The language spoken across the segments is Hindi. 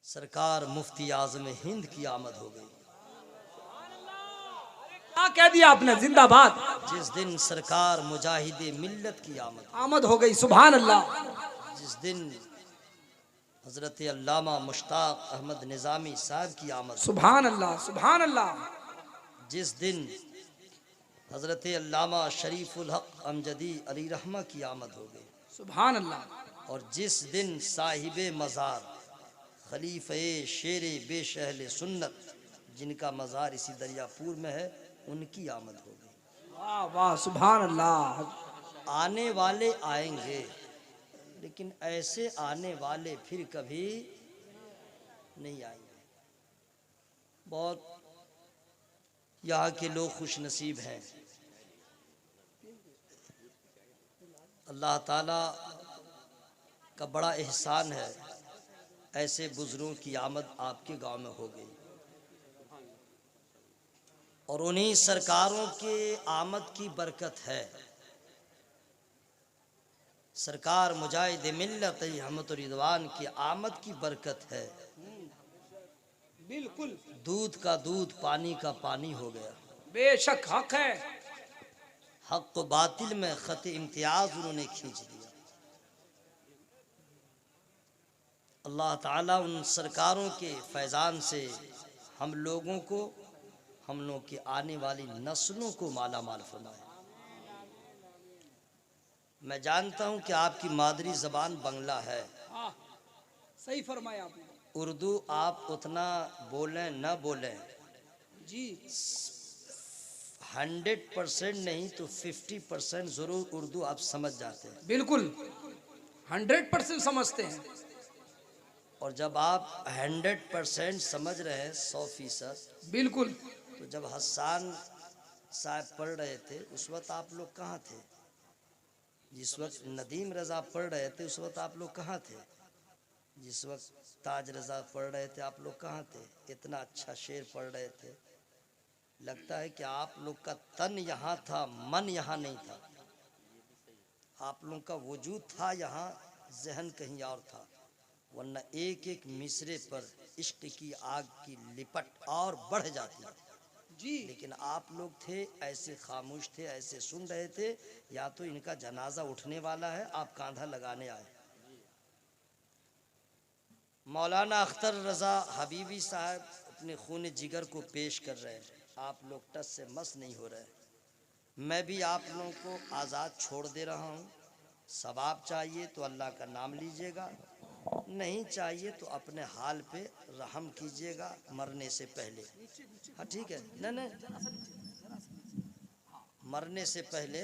सरकार मुफ्ती आजम हिंद की आमद हो गई। क्या कह दिया आपने, जिंदाबाद। जिस दिन सरकार मुजाहिदे मिल्लत की आमद हो गई, सुभान अल्लाह। जिस दिन हजरत अल्लामा मुश्ताक अहमद निज़ामी साहब की आमद, सुभान अल्लाह, सुभान अल्लाह। जिस दिन हजरत अल्लामा शरीफुल हक अमजदी अली रहमा की आमद हो गई, सुभान अल्लाह। और जिस दिन साहिब मज़ार खलीफे शेर बेशहल सुन्नत जिनका मज़ार इसी दरियापुर में है, उनकी आमद हो गई। वाह वाह, सुभान अल्लाह। आने वाले आएंगे, लेकिन ऐसे आने वाले फिर कभी नहीं आएंगे। बहुत यहाँ के लोग खुश नसीब हैं। अल्लाह ताला का बड़ा एहसान है, ऐसे बुजुर्गों की आमद आपके गांव में हो गई। और उन्हीं सरकारों के आमद की बरकत है। सरकार मुजाहिद मिल्लत अहमद रिदवान की आमद की बरकत है। बिल्कुल, दूध का दूध पानी का पानी हो गया। बेशक हक है। हक को बातिल में खत इम्तियाज उन्होंने खींच दिया। अल्लाह ताला उन सरकारों के फैज़ान से हम लोगों को, हम लोग की आने वाली नस्लों को माला माल फरमाए। मैं जानता हूँ कि आपकी मादरी ज़बान बंगला है। सही फरमाया आपने। उर्दू आप उतना बोलें न बोलें जी, 100% नहीं तो 50% ज़रूर उर्दू आप समझ जाते हैं। बिल्कुल 100% समझते हैं। और जब आप 100% समझ रहे हैं, 100%, बिल्कुल। तो जब हसन साहब पढ़ रहे थे उस वक्त आप लोग कहाँ थे? जिस वक्त नदीम रज़ा पढ़ रहे थे उस वक्त आप लोग कहाँ थे? जिस वक्त ताज रज़ा पढ़ रहे थे आप लोग कहाँ थे? इतना अच्छा शेर पढ़ रहे थे। लगता है कि आप लोग का तन यहाँ था, मन यहाँ नहीं था। आप लोग का वजूद था यहाँ, जहन कहीं और था। वरना एक एक मिसरे पर इश्क की आग की लिपट और बढ़ जाती जी, लेकिन आप लोग थे ऐसे खामोश थे, ऐसे सुन रहे थे। या तो इनका जनाजा उठने वाला है, आप कांधा लगाने आए। मौलाना अख्तर रज़ा हबीबी साहब अपने खून जिगर को पेश कर रहे हैं। आप लोग टस से मस नहीं हो रहे। मैं भी आप लोगों को आज़ाद छोड़ दे रहा हूँ। सवाब चाहिए तो अल्लाह का नाम लीजिएगा, नहीं चाहिए तो अपने हाल पे रहम कीजिएगा मरने से पहले। हाँ ठीक है, नहीं, मरने से पहले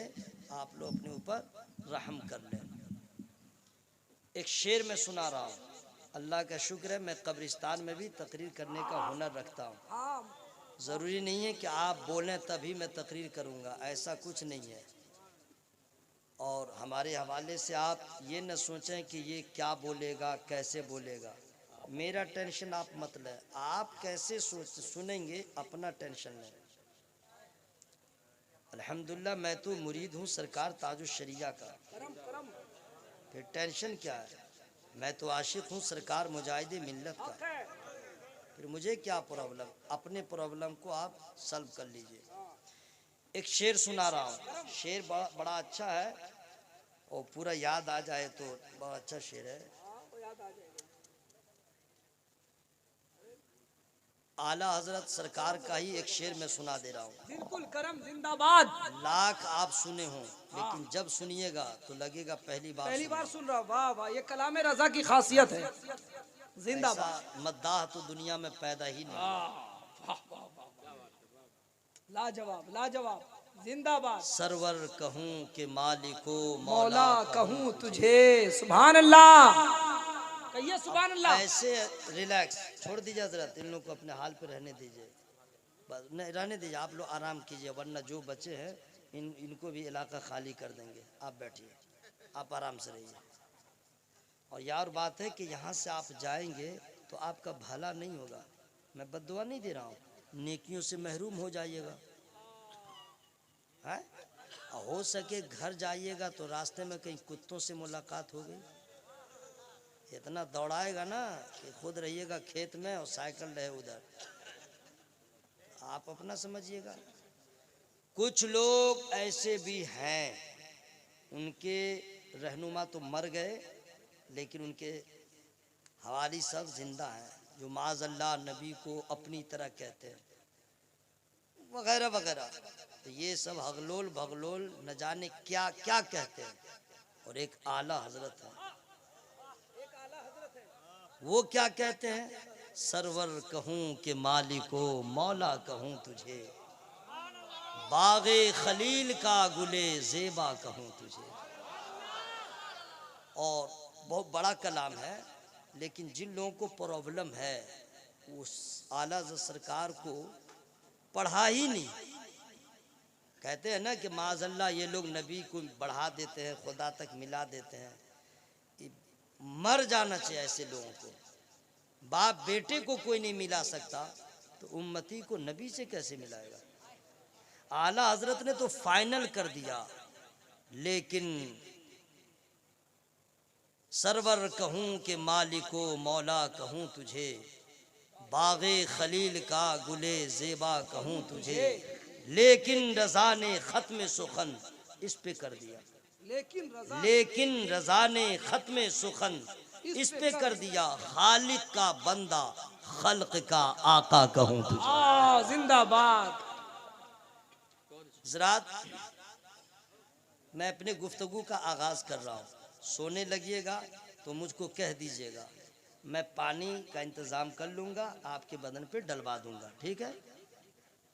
आप लोग अपने ऊपर रहम कर लें। एक शेर में सुना रहा हूँ। अल्लाह का शुक्र है मैं कब्रिस्तान में भी तकरीर करने का हुनर रखता हूँ। ज़रूरी नहीं है कि आप बोलें तभी मैं तकरीर करूँगा, ऐसा कुछ नहीं है। और हमारे हवाले से आप ये न सोचें कि ये क्या बोलेगा, कैसे बोलेगा। मेरा टेंशन आप मत लें, आप कैसे सुनेंगे अपना टेंशन लें। अल्हम्दुलिल्लाह मैं तो मुरीद हूँ सरकार ताजुश शरिया का, फिर टेंशन क्या है। मैं तो आशिक हूँ सरकार मुजाहिदे मिल्लत का, फिर मुझे क्या प्रॉब्लम। अपने प्रॉब्लम को आप सल्व कर लीजिए। एक शेर सुना रहा हूँ, शेर बड़ा अच्छा है और पूरा याद आ जाए तो बड़ा अच्छा शेर है। आला हजरत सरकार का ही एक शेर मैं सुना दे रहा हूँ। बिल्कुल करम, जिंदाबाद। लाख आप सुने हों, लेकिन जब सुनिएगा तो लगेगा पहली बार सुन रहा हूँ। वाह वाह, ये कलाम रजा की खासियत है। ऐसा जिंदाबाद। मद्दाह तो दुनिया में पैदा ही नहीं। लाजवाब लाजवाब, जिंदाबाद। सरवर कहूँ के मालिको मौला कहूँ तुझे, सुभान अल्लाह। कहिए सुभान अल्लाह। ऐसे रिलैक्स छोड़ दीजिए हजरत, इन लोग को अपने हाल पे रहने दीजिए, बस नहीं रहने दीजिए। आप लोग आराम कीजिए, वरना जो बच्चे हैं इनको भी इलाका खाली कर देंगे। आप बैठिए, आप आराम से रहिए। और यार बात है कि यहाँ से आप जाएंगे तो आपका भला नहीं होगा। मैं बद्दुआ नहीं दे रहा हूँ, नेकियों से महरूम हो जाइएगा। है हो सके घर जाइएगा तो रास्ते में कहीं कुत्तों से मुलाकात हो गई, इतना दौड़ाएगा ना कि खुद रहिएगा खेत में और साइकिल रहे उधर। आप अपना समझिएगा। कुछ लोग ऐसे भी हैं, उनके रहनुमा तो मर गए लेकिन उनके हवाली सब जिंदा हैं, जो माज़अल्लाह नबी को अपनी तरह कहते हैं वगैरह वगैरह। तो ये सब हगलोल भगलोल न जाने क्या क्या कहते हैं। और एक आला हजरत है, वो क्या कहते हैं, सरवर कहूँ कि मालिको मौला कहूँ तुझे, बागे खलील का गुले जेबा कहूँ तुझे। और बहुत बड़ा कलाम है, लेकिन जिन लोगों को प्रॉब्लम है उस आला हज़रत सरकार को पढ़ा ही नहीं। कहते हैं ना कि माज़अल्लाह ये लोग नबी को बढ़ा देते हैं, खुदा तक मिला देते हैं। मर जाना चाहिए ऐसे लोगों को। बाप बेटे को कोई नहीं मिला सकता तो उम्मती को नबी से कैसे मिलाएगा। आला हजरत ने तो फाइनल कर दिया, लेकिन सरवर कहूँ कि मालिको मौला कहूँ तुझे, बागे खलील का गुले जेबा कहूँ तुझे, लेकिन रजा ने खत्म सुखन इस पे कर दिया। लेकिन रजा ने खत्म सुखन इस पे कर दिया, खालिक का बंदा खल्क का आका कहूँ तुझे। जिंदाबाद। ज़रात मैं अपने गुफ्तगू का आगाज कर रहा हूँ, सोने लगिएगा तो मुझको कह दीजिएगा, मैं पानी का इंतज़ाम कर लूँगा, आपके बदन पे डलवा दूँगा, ठीक है।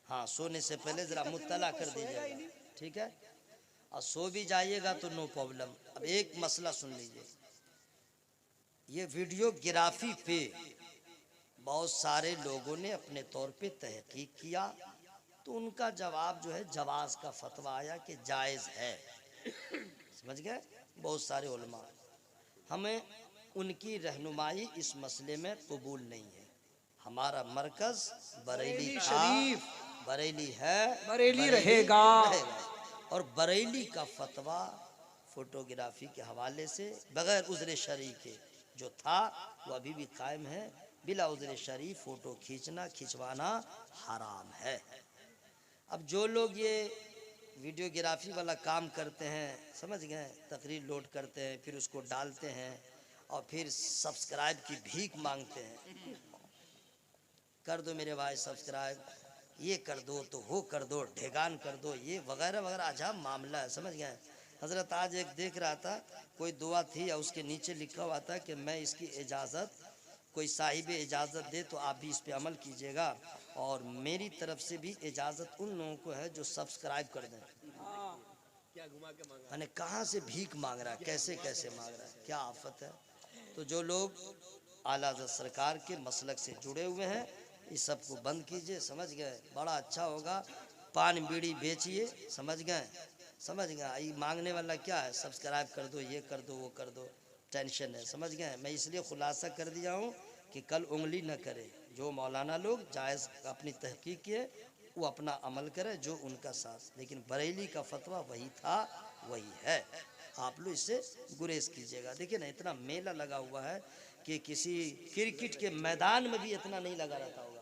हाँ, सोने से पहले ज़रा मुत्तला कर दीजिएगा, ठीक है। और सो भी जाइएगा तो नो प्रॉब्लम। अब एक मसला सुन लीजिए, ये वीडियोग्राफी पे बहुत सारे लोगों ने अपने तौर पे तहकीक किया, तो उनका जवाब जो है जवाज का फतवा आया कि जायज़ है। समझ गए बहुत सारे उलमा। हमें उनकी रहनुमाई इस मसले में कबूल नहीं है। हमारा मरकज़ बरेली शरीफ, बरेली है, बरेली रहेगा। और बरेली का फतवा फोटोग्राफी के हवाले से बगैर उज़्र शरई के जो था वो अभी भी कायम है। बिला उज़्र शरई फ़ोटो खींचना खिंचवाना हराम है। अब जो लोग ये वीडियोग्राफी वाला काम करते हैं, समझ गए, तकरीर लोड करते हैं, फिर उसको डालते हैं और फिर सब्सक्राइब की भीख मांगते हैं, कर दो मेरे भाई सब्सक्राइब, ये कर दो तो वो कर दो, ढेगान कर दो, ये वगैरह वगैरह अजब मामला है। समझ गए हजरत। आज एक देख रहा था, कोई दुआ थी और उसके नीचे लिखा हुआ था कि मैं इसकी इजाज़त, कोई साहिब इजाज़त दे तो आप भी इस पे अमल कीजिएगा, और मेरी तरफ से भी इजाज़त उन लोगों को है जो सब्सक्राइब कर दें। मैंने कहाँ से भीख मांग रहा है, कैसे कैसे मांग रहा है, क्या आफत है। तो जो लोग आला हज़रत सरकार के मसलक से जुड़े हुए हैं, इस सब को बंद कीजिए। समझ गए, बड़ा अच्छा होगा। पान बीड़ी बेचिए, समझ गए, समझ गए। ये मांगने वाला क्या है, सब्सक्राइब कर दो, ये कर दो, वो कर दो, टेंशन है। समझ गए। मैं इसलिए खुलासा कर दिया हूँ कि कल उंगली न करे। जो मौलाना लोग जायज़ अपनी तहकीक किए वो अपना अमल करे, जो उनका साथ। लेकिन बरेली का फतवा वही था, वही है। आप लोग इससे गुरेज कीजिएगा। देखिए ना, इतना मेला लगा हुआ है कि किसी क्रिकेट के मैदान में भी इतना नहीं लगा रहता होगा।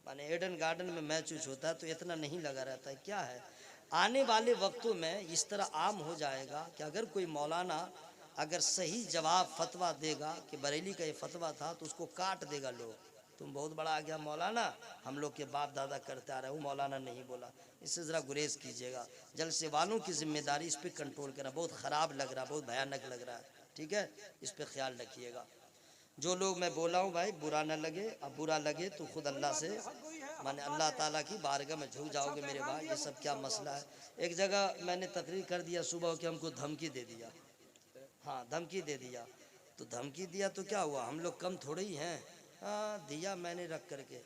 माने एडन गार्डन में मैच उच होता है तो इतना नहीं लगा रहता है। क्या है, आने वाले वक्तों में इस तरह आम हो जाएगा कि अगर कोई मौलाना अगर सही जवाब फतवा देगा कि बरेली का ये फतवा था तो उसको काट देगा लोग, तुम बहुत बड़ा आ गया मौलाना, हम लोग के बाप दादा करते आ रहे, वो मौलाना नहीं बोला। इससे ज़रा गुरेज कीजिएगा। जलसे वालों की जिम्मेदारी इस पर कंट्रोल करना। बहुत ख़राब लग रहा है, बहुत भयानक लग रहा है, ठीक है, इस पर ख्याल रखिएगा। जो लोग मैं बोला हूँ भाई, बुरा ना लगे, अब बुरा लगे तो खुद अल्लाह से, माने अल्लाह ताला की बारगाह में झुक जाओगे मेरे भाई। ये सब क्या मसला है। एक जगह मैंने तकरीर कर दिया सुबह कि हमको धमकी दे दिया, हाँ धमकी दे दिया। तो धमकी दिया तो क्या हुआ, हम लोग कम थोड़े ही हैं। हाँ दिया मैंने रख करके,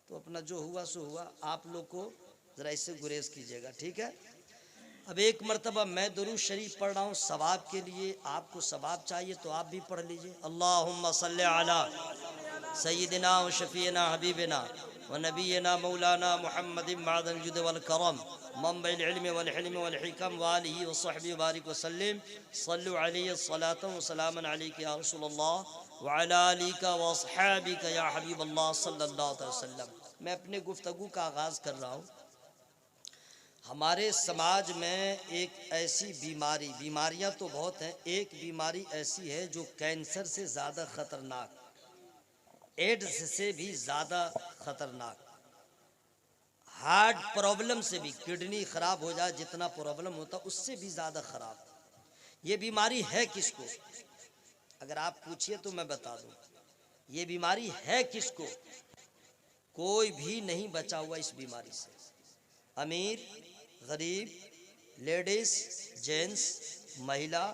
तो अपना जो हुआ सो हुआ। आप लोग को ज़रा इससे गुरेज कीजिएगा, ठीक है। अब एक मरतबा मैं दुरूद शरीफ पढ़ रहा हूँ सवाब के लिए, आपको सवाब चाहिए तो आप भी पढ़ लीजिए। अल्लाहुम्मा सल्ली अला सय्यिदिना व शफीना हबीबिना व नबीना मौलाना मुहम्मद मअदल जुद वल करम मंबइल इल्म वल हिल्म वल हिकम व आलिहि व सहबी बारिक वसल्लम सल्लु अलैहि सलातन व सलामन अलैका या रसूलल्लाह व अला आलिका व अस्हाबिका या हबीबल्लाह सल्लल्लाहु अलैहि वसल्लम। मैं अपने गुफ्तगू का आगाज़ कर रहा हूँ। हमारे समाज में एक ऐसी बीमारियां तो बहुत हैं, एक बीमारी ऐसी है जो कैंसर से ज़्यादा ख़तरनाक, एड्स से भी ज़्यादा ख़तरनाक, हार्ट प्रॉब्लम से भी, किडनी ख़राब हो जाए जितना प्रॉब्लम होता उससे भी ज़्यादा ख़राब। ये बीमारी है किसको? अगर आप पूछिए तो मैं बता दूं, ये बीमारी है किसको? कोई भी नहीं बचा हुआ इस बीमारी से। अमीर, गरीब, लेडीज, जेंट्स, महिला,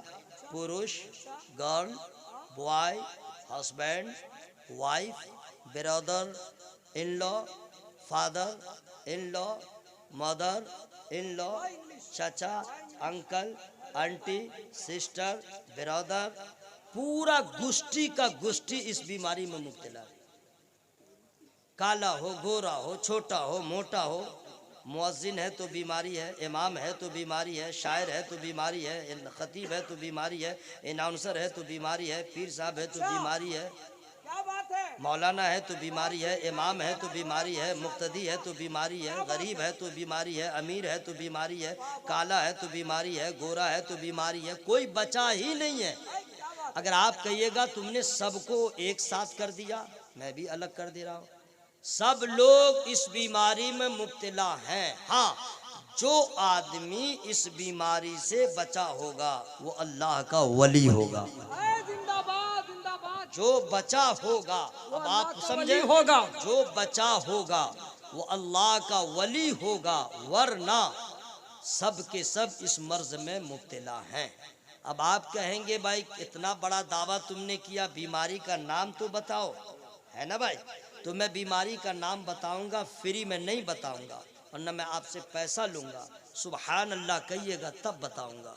पुरुष, girl, boy, husband, wife, brother in law, father in law, mother in law, चाचा, अंकल, आंटी, सिस्टर, ब्रदर, पूरा गुष्टी का गुष्टी इस बीमारी में मुब्तला है। काला हो, गोरा हो, छोटा हो, मोटा हो, मुअज्जिन है तो बीमारी है, इमाम है तो बीमारी है, शायर है तो बीमारी है, खतीब है तो बीमारी है, अनाउंसर है तो बीमारी है, पीर साहब है तो बीमारी है, क्या बात है, मौलाना है तो बीमारी है, इमाम है तो बीमारी है, मुक्तदी है तो बीमारी है, गरीब है तो बीमारी है, अमीर है तो बीमारी है, काला है तो बीमारी है, गोरा है तो बीमारी है, कोई बचा ही नहीं है। अगर आप कहिएगा तुमने सबको एक साथ कर दिया, मैं भी अलग कर दे रहा हूँ। सब लोग इस बीमारी में मुब्तला हैं। हाँ, जो आदमी इस बीमारी से बचा होगा वो अल्लाह का वली होगा। जिंदाबाद जिंदाबाद। जो बचा होगा, अब आप समझे, होगा, जो बचा होगा वो अल्लाह का वली होगा, वरना सब के सब इस मर्ज में मुब्तला हैं। अब आप कहेंगे भाई इतना बड़ा दावा तुमने किया, बीमारी का नाम तो बताओ, है ना भाई? तो मैं बीमारी का नाम बताऊंगा, फ्री में नहीं बताऊंगा, वरना मैं आपसे पैसा लूंगा। सुभान अल्लाह कहिएगा तब बताऊंगा।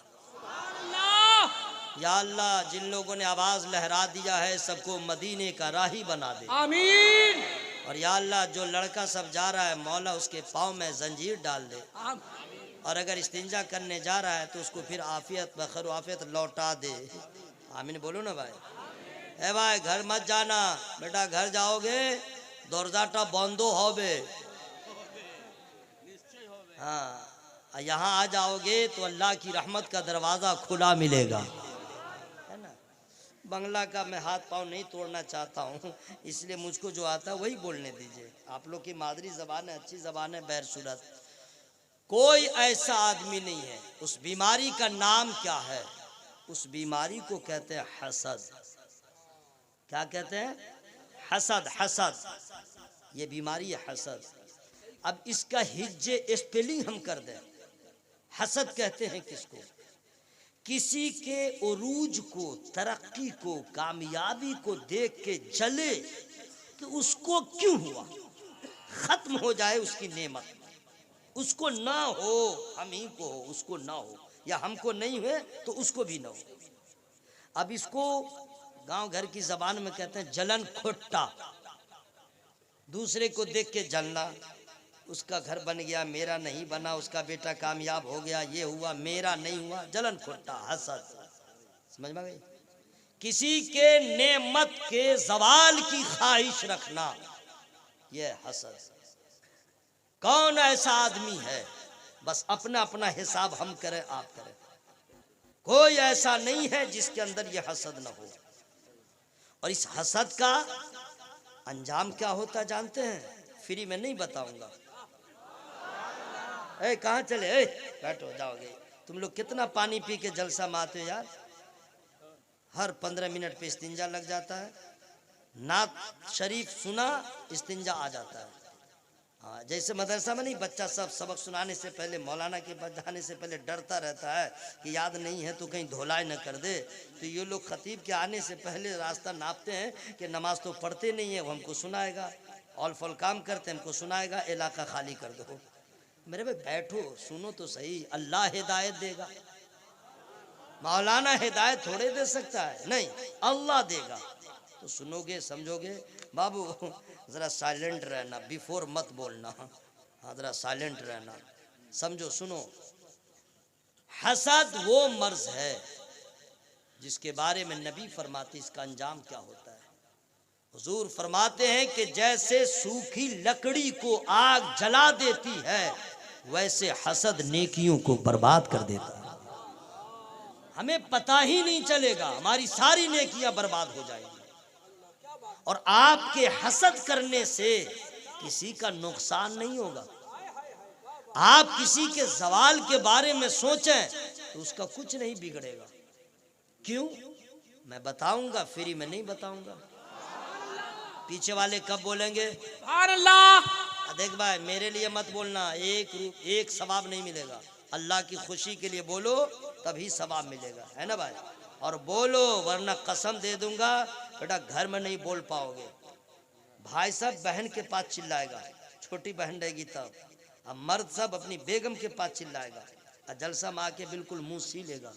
या अल्लाह, जिन लोगों ने आवाज़ लहरा दिया है सबको मदीने का राही बना दे, आमीन। और या अल्लाह जो लड़का सब जा रहा है मौला उसके पाँव में जंजीर डाल दे, और अगर इस्तिंजा करने जा रहा है तो उसको फिर आफियत बखैर आफियत लौटा दे। आमीन बोलो ना भाई। ए भाई घर मत जाना बेटा, घर जाओगे दरजाटा बंदो होबे, हाँ, यहाँ आ जाओगे तो अल्लाह की रहमत का दरवाज़ा खुला मिलेगा, है ना? बंगला का मैं हाथ पाँव नहीं तोड़ना चाहता हूँ, इसलिए मुझको जो आता है वही बोलने दीजिए। आप लोग की मादरी ज़बान है, अच्छी ज़बान है, बहरसूरत कोई ऐसा आदमी नहीं है। उस बीमारी का नाम क्या है? उस बीमारी को कहते हैं हसद। क्या कहते हैं? हसद। हसद, ये बीमारी है हसद। अब इसका हिज्जे स्पेलिंग हम कर दें। हसद कहते हैं किसको? किसी के उरूज को, तरक्की को, कामयाबी को देख के जले कि उसको क्यों हुआ, खत्म हो जाए उसकी नेमत, उसको ना हो, हम ही को हो, उसको ना हो, या हमको नहीं हुए तो उसको भी ना हो। अब इसको गांव घर की जबान में कहते हैं जलन खोट्टा। दूसरे को देख के जलना, उसका घर बन गया मेरा नहीं बना, उसका बेटा कामयाब हो गया ये हुआ मेरा नहीं हुआ, जलन खोट्टा, हसद। समझ में गई? किसी के नेमत के जवाल की ख्वाहिश रखना, ये हसद। कौन ऐसा आदमी है, बस अपना अपना हिसाब हम करें आप करें, कोई ऐसा नहीं है जिसके अंदर ये हसद न हो। और इस हसद का अंजाम क्या होता जानते हैं? फ्री में नहीं बताऊंगा। ए कहाँ चले, ए बैठो, जाओगे तुम लोग। कितना पानी पी के जलसा मारते हो यार, हर 15 मिनट पे इस्तिंजा लग जाता है। नात शरीफ सुना इस्तिंजा आ जाता है। हाँ, जैसे मदरसा में नहीं, बच्चा सब सबक सुनाने से पहले, मौलाना के पास जाने से पहले डरता रहता है कि याद नहीं है तो कहीं धोलाई न कर दे। तो ये लोग खतीब के आने से पहले रास्ता नापते हैं कि नमाज तो पढ़ते नहीं है, वो हमको सुनाएगा, ऑल फॉल काम करते हैं, हमको सुनाएगा, इलाका खाली कर दो। मेरे भाई बैठो सुनो तो सही, अल्लाह हिदायत देगा, मौलाना हिदायत थोड़े दे सकता है, नहीं अल्लाह देगा। तो सुनोगे, समझोगे। बाबू जरा साइलेंट रहना, बिफोर मत बोलना। हाँ, जरा साइलेंट रहना, समझो, सुनो। हसद वो मर्ज है जिसके बारे में नबी फरमाते इसका अंजाम क्या होता है। हुजूर फरमाते हैं कि जैसे सूखी लकड़ी को आग जला देती है, वैसे हसद नेकियों को बर्बाद कर देता है। हमें पता ही नहीं चलेगा, हमारी सारी नेकियां बर्बाद हो जाएंगी। और आपके हसद करने से किसी का नुकसान नहीं होगा। आप किसी के सवाल के बारे में सोचें तो उसका कुछ नहीं बिगड़ेगा। क्यों? मैं बताऊंगा, फ्री में नहीं बताऊंगा। पीछे वाले कब बोलेंगे सुभान अल्लाह। देख भाई, मेरे लिए मत बोलना, एक सवाब नहीं मिलेगा। अल्लाह की खुशी के लिए बोलो, तभी सवाब मिलेगा, है ना भाई। और बोलो, वरना कसम दे दूंगा बेटा घर में नहीं बोल पाओगे। भाई साहब बहन के पास चिल्लाएगा, छोटी बहन रहेगी तब। अब मर्द सब अपनी बेगम के पास चिल्लाएगा, और जलसा में आके बिल्कुल मुंह सी लेगा।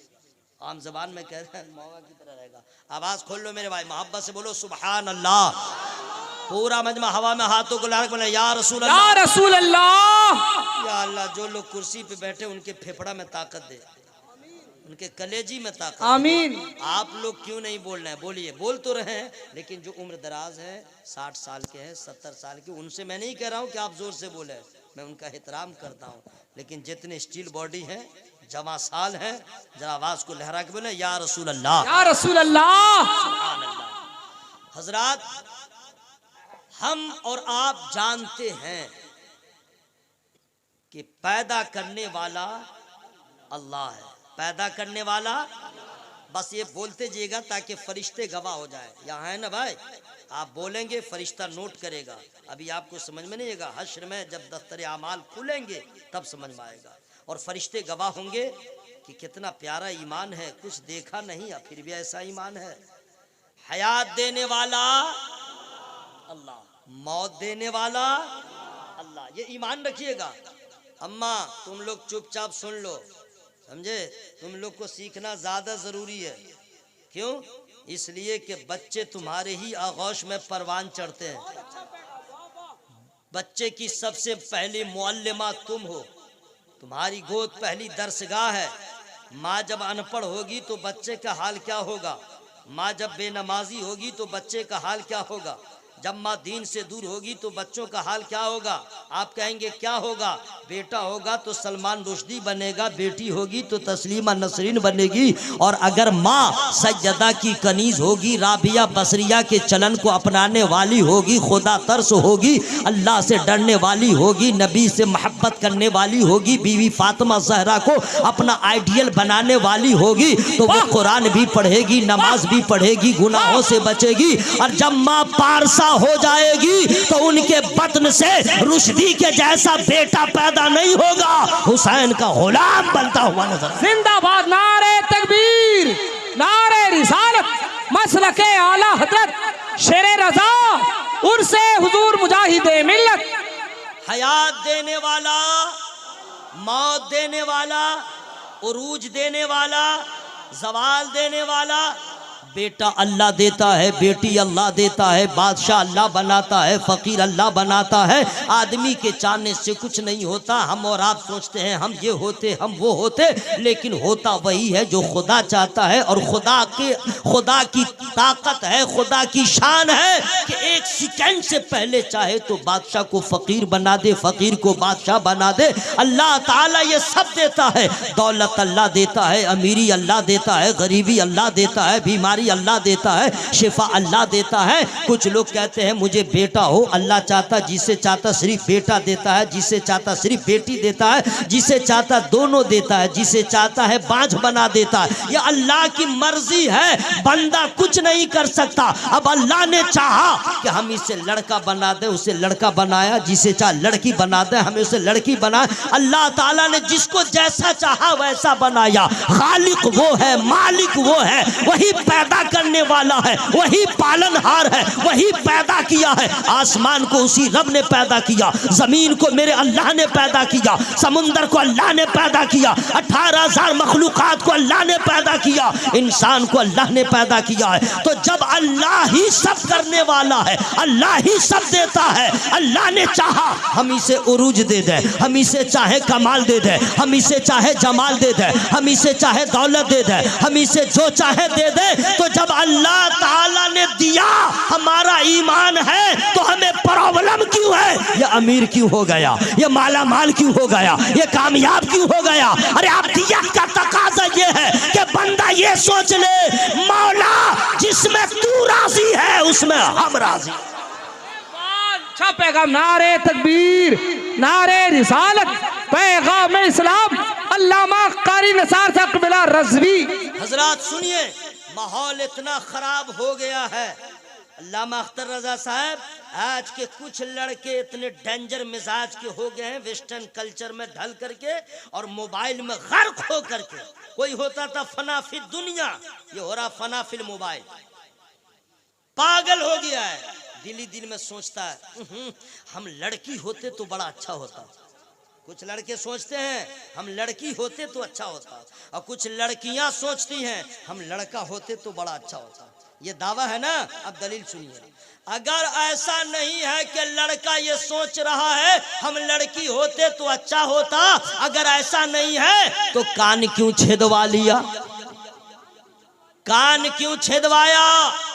आम जबान में कह रहे हैं मौका की तरह रहेगा। आवाज खोल लो मेरे भाई, मोहब्बत से बोलो सुभान अल्लाह। पूरा मजमा हवा में हाथों को लहरा बोले या रसूल अल्लाह, या रसूल अल्लाह। या अल्लाह, जो लोग कुर्सी पे बैठे उनके फेफड़ा में ताकत दे, उनके कलेजी में ताकत। आमीन। आप लोग क्यों नहीं बोल रहे हैं? बोलिए, बोल तो रहे हैं, लेकिन जो उम्र दराज है, 60 साल के हैं, 70 साल के, उनसे मैं नहीं कह रहा हूँ कि आप जोर से बोले, मैं उनका एहतराम करता हूँ। लेकिन जितने स्टील बॉडी हैं, जवा साल हैं, जरा आवाज को लहरा के बोले या रसूल अल्लाह, या रसूल अल्लाह। सुभान अल्लाह। हजरात, हम और आप जानते हैं कि पैदा करने वाला अल्लाह है, पैदा करने वाला। बस ये बोलते जाइएगा ताकि फरिश्ते गवाह हो जाए। यहाँ है ना भाई, आप बोलेंगे फरिश्ता नोट करेगा। अभी आपको समझ में नहीं आएगा, हश्र में जब दफ्तर आमाल खुलेंगे तब समझ में आएगा। और फरिश्ते गवाह होंगे कि कितना प्यारा ईमान है, कुछ देखा नहीं है फिर भी ऐसा ईमान है। हयात देने वाला अल्लाह, मौत देने वाला अल्लाह, ये ईमान रखिएगा। अम्मा तुम लोग चुपचाप सुन लो, समझे? तुम लोग को सीखना ज्यादा जरूरी है। क्यों? इसलिए कि बच्चे तुम्हारे ही आगोश में परवान चढ़ते हैं। बच्चे की सबसे पहली मुअल्लिमा तुम हो, तुम्हारी गोद पहली दर्सगाह है। माँ जब अनपढ़ होगी तो बच्चे का हाल क्या होगा? माँ जब बेनमाजी होगी तो बच्चे का हाल क्या होगा? जब माँ दीन से दूर होगी तो बच्चों का हाल क्या होगा? आप कहेंगे क्या होगा? बेटा होगा तो सलमान रुश्दी बनेगा, बेटी होगी तो तस्लीमा नसरीन बनेगी। और अगर माँ सज्जदा की कनीज होगी, राबिया बसरिया के चलन को अपनाने वाली होगी, खुदा तरस होगी, अल्लाह से डरने वाली होगी, नबी से मोहब्बत करने वाली होगी, बीवी फातिमा ज़हरा को अपना आइडियल बनाने वाली होगी, तो वो कुरान भी पढ़ेगी, नमाज भी पढ़ेगी, गुनाहों से बचेगी। और जब माँ पारसा हो जाएगी तो उनके बतन से रुश्दी के जैसा बेटा पैदा नहीं होगा, हुसैन का गुलाम बनता हुआ नजर। जिंदाबाद, नारे तकबीर, नारे रिसालत, मसलके आला हजरत शेरे रजा, उनसे हुजूर मुजाहिदे मिल्लत। हयात देने वाला, मौत देने वाला, उरूज देने वाला, जवाल देने वाला। बेटा अल्लाह देता है, बेटी अल्लाह देता है, बादशाह अल्लाह बनाता है, फकीर अल्लाह बनाता है। आदमी के चाहने से कुछ नहीं होता। हम और आप सोचते हैं हम ये होते, हम वो होते, लेकिन होता वही है जो खुदा चाहता है। और खुदा की ताकत है, खुदा की शान है कि एक सेकंड से पहले चाहे तो बादशाह को फकीर बना दे, फकीर को बादशाह बना दे। अल्लाह ताला ये सब देता है। दौलत अल्लाह देता है, अमीरी अल्लाह देता है, गरीबी अल्लाह देता है, बीमारी अल्लाह देता है, शिफा अल्लाह देता है। कुछ लोग कहते हैं मुझे बेटा हो, अल्लाह चाहता, जिसे चाहता सिर्फ बेटा देता है, जिसे चाहता सिर्फ बेटी देता है, जिसे चाहता दोनों देता है, जिसे चाहता है बांझ बना देता है। यह अल्लाह की मर्जी है, बंदा कुछ नहीं कर सकता। अब अल्लाह ने चाहा कि हम हम इसे लड़का बना दें, उसे लड़का बनाया, जिसे चाह लड़की बना दें, हमें उसे लड़की बनाया। अल्लाह ताला ने जिसको जैसा चाहा वैसा बनाया। खालिक वो है, मालिक वो है, वही पैदा करने वाला है, वही पालनहार है, वही पैदा किया है। आसमान को उसी रब ने पैदा किया, जमीन को मेरे अल्लाह ने पैदा किया, समुंदर को अल्लाह ने पैदा किया, 18,000 मखलूकात को अल्लाह ने पैदा किया, इंसान को अल्लाह ने पैदा किया है। तो जब अल्लाह ही सब करने वाला है, अल्लाह ही सब देता है, अल्लाह ने चाहा हम इसे उरूज दे दे, हम इसे चाहे कमाल दे दे, हम इसे चाहे जमाल दे दे, हम इसे चाहे दौलत दे दे, हम इसे जो चाहे दे दे। तो जब अल्लाह ताला ने दिया, हमारा ईमान है, तो हमें प्रॉब्लम क्यों है? ये अमीर क्यों हो गया, ये माला माल क्यों हो गया, ये कामयाब क्यों हो गया? अरे अब्दियत का तकाजा ये है कि बंदा ये सोच ले, मौला जिसमें तू राजी है उसमें हम राजी। अच्छा पैगाम, नारे तकबीर, नारे रिसालत, पैगाम इस्लाम, अल्लामा कारी निसार साहब कबिला रज़वी। हजरात सुनिए, माहौल इतना खराब हो गया है। अल्लामा अख्तर रजा साहब, आज के कुछ लड़के इतने डेंजर मिजाज के हो गए हैं, वेस्टर्न कल्चर में ढल करके और मोबाइल में गर्क हो करके। कोई होता था फनाफिल दुनिया, ये हो रहा फनाफिल मोबाइल। पागल हो गया है, दिल ही दिल में सोचता है हम लड़की होते तो बड़ा अच्छा होता। कुछ लड़के सोचते हैं हम लड़की होते तो अच्छा होता, और कुछ लड़कियां सोचती हैं हम लड़का होते तो बड़ा अच्छा होता। ये दावा है ना। अब दलील सुनिए, अगर ऐसा नहीं है कि लड़का ये सोच रहा है हम लड़की होते तो अच्छा होता, अगर ऐसा नहीं है तो कान क्यों छेदवा लिया? कान क्यों छेदवाया?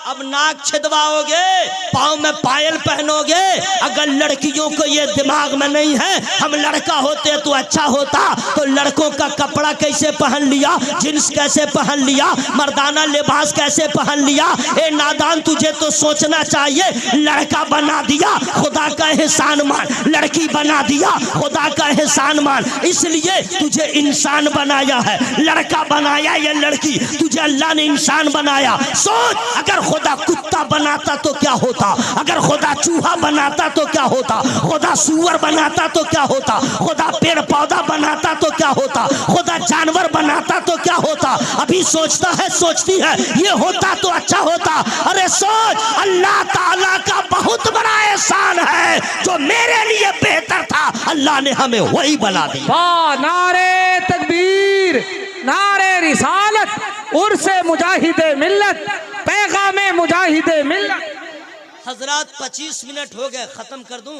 अब नाक छेदवाओगे, पाँव में पायल पहनोगे। अगर लड़कियों को ये दिमाग में नहीं है हम लड़का होते तो अच्छा होता, तो लड़कों का कपड़ा कैसे पहन लिया, जींस कैसे पहन लिया, मर्दाना लिबास कैसे पहन लिया? ए नादान, तुझे तो सोचना चाहिए, लड़का बना दिया खुदा का एहसान मान, लड़की बना दिया खुदा का एहसान मान, इसलिए तुझे इंसान बनाया है। लड़का बनाया या लड़की, तुझे अल्लाह ने इंसान बनाया। सोच, अगर खुदा कुत्ता बनाता तो क्या होता, अगर खुदा चूहा बनाता तो क्या होता, खुदा सूअर बनाता तो क्या होता, खुदा पेड़ पौधा बनाता तो क्या होता, खुदा जानवर बनाता तो क्या होता? अभी सोचता है, सोचती है ये होता तो अच्छा होता। अरे सोच, अल्लाह ताला का बहुत बड़ा एहसान है, जो मेरे लिए बेहतर था अल्लाह ने हमें वही बना दिया। नारे तकबीर, नारे रिसालत, उर्से मुजाहिदे मिल्लत, पैगामे मुजाहिदे मिल्लत। हजरात 25 मिनट हो गए, खत्म कर दूं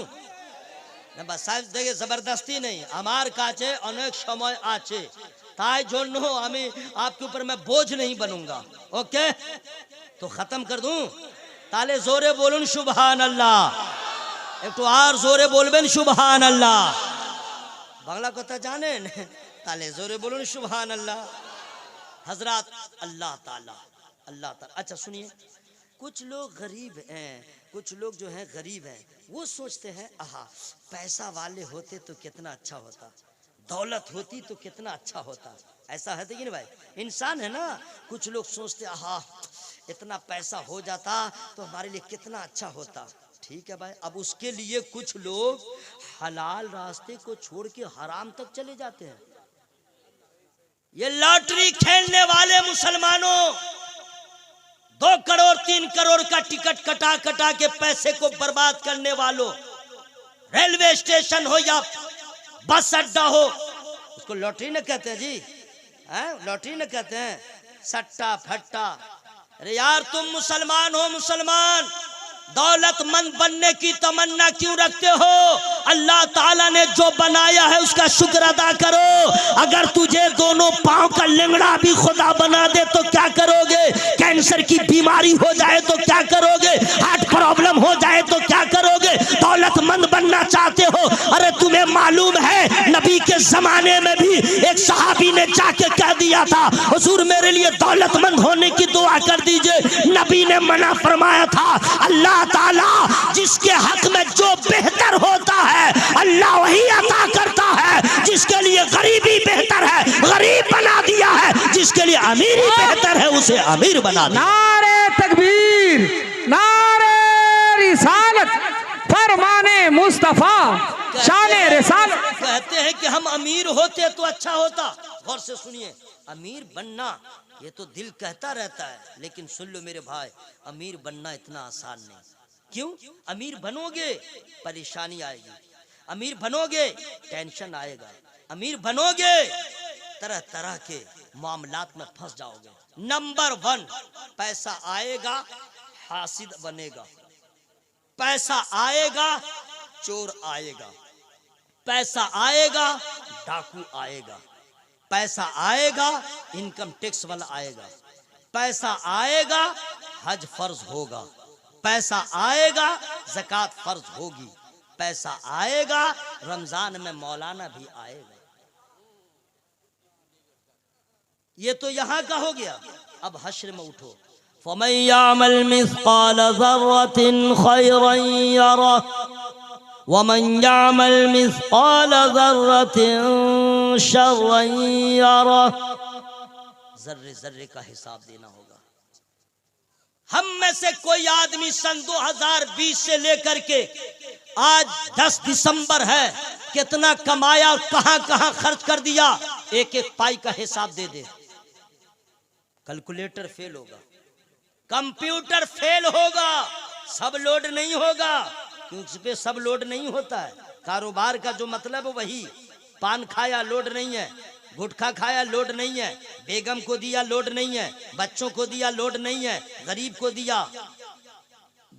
ना? बस साहब देखिए, जबरदस्ती नहीं, हमार काचे अनेक समय आचे, ताई जन्नो हमें आपके ऊपर मैं बोझ नहीं बनूंगा। ओके, तो खत्म कर दूं? ताले जोरे बोलूं सुभान अल्लाह, एक तो आर जोरे बोलबेन सुभान अल्लाह। बांग्ला कथा जाने ताले जोरे बोलूं सुभान अल्लाह। हजरात, अल्लाह ताला, अल्लाह ताला। अच्छा सुनिए, कुछ लोग गरीब हैं, कुछ लोग जो हैं गरीब हैं, वो सोचते हैं आहा पैसा वाले होते तो कितना अच्छा होता, दौलत होती तो कितना अच्छा होता। ऐसा है कि नहीं भाई? इंसान है ना। कुछ लोग सोचते आहा इतना पैसा हो जाता तो हमारे लिए कितना अच्छा होता। ठीक है भाई, अब उसके लिए कुछ लोग हलाल रास्ते को छोड़ के हराम तक चले जाते हैं। ये लॉटरी खेलने वाले मुसलमानों, 2 करोड़ 3 करोड़ का टिकट कटा कटा के पैसे को बर्बाद करने वालों, रेलवे स्टेशन हो या बस अड्डा हो, उसको लॉटरी न कहते हैं जी, लॉटरी न कहते हैं, सट्टा फट्टा। अरे यार, तुम मुसलमान हो, मुसलमान दौलतमंद बनने की तमन्ना क्यों रखते हो? अल्लाह ताला ने जो बनाया है उसका शुक्र अदा करो। अगर तुझे दोनों पांव का लिंगड़ा भी खुदा बना दे तो क्या करोगे? कैंसर की बीमारी हो जाए तो क्या करोगे? हार्ट प्रॉब्लम हो जाए तो क्या करोगे? दौलतमंद बनना चाहते हो? अरे तुम्हें मालूम है नबी के जमाने में भी एक सहाबी ने जाके कह दिया था, हुजूर मेरे लिए दौलतमंद होने की दुआ कर दीजिए। नबी ने मना फरमाया था, अल्लाह ताला जिसके हक में जो बेहतर होता है अल्लाह वही अता करता है। जिसके लिए गरीबी बेहतर है गरीब बना दिया है, जिसके लिए अमीरी बेहतर है उसे अमीर बना दिया। नारे तकबीर, नारे रिसालत फरमाने मुस्तफा शान रिसालत। कहते हैं कि हम अमीर होते तो अच्छा होता। गौर से सुनिए, अमीर बनना ये तो दिल कहता रहता है, लेकिन सुन लो मेरे भाई, अमीर बनना इतना आसान नहीं। क्यों? अमीर बनोगे परेशानी आएगी, अमीर बनोगे टेंशन आएगा, अमीर बनोगे तरह तरह के मामलात में फंस जाओगे। नंबर 1, पैसा आएगा हासिद बनेगा, पैसा आएगा चोर आएगा, पैसा आएगा डाकू आएगा, पैसा आएगा इनकम टैक्स वाला आएगा, पैसा आएगा हज फर्ज होगा, पैसा आएगा ज़कात फर्ज होगी, पैसा आएगा रमजान में मौलाना भी आएगा। ये तो यहाँ का हो गया। अब हश्र में उठो, फमन यअमल मिस्काल ज़र्रतिन खैरन यरह वमन यअमल मिस्काल ज़र्रतिन शर्रन यरह। जर्रे जर्रे का हिसाब देना होगा। हम में से कोई आदमी सन 2020 से लेकर के आज 10 दिसंबर है, कितना कमाया और कहां कहां खर्च कर दिया, एक एक पाई का हिसाब दे दे। कैलकुलेटर फेल होगा, कंप्यूटर फेल होगा, सब लोड नहीं होगा, क्योंकि इस पे सब लोड नहीं होता है। कारोबार का जो मतलब है वही, पान खाया लोड नहीं है, गुटखा खाया लोड नहीं है, बेगम को दिया लोड नहीं है, बच्चों को दिया लोड नहीं है, गरीब को दिया।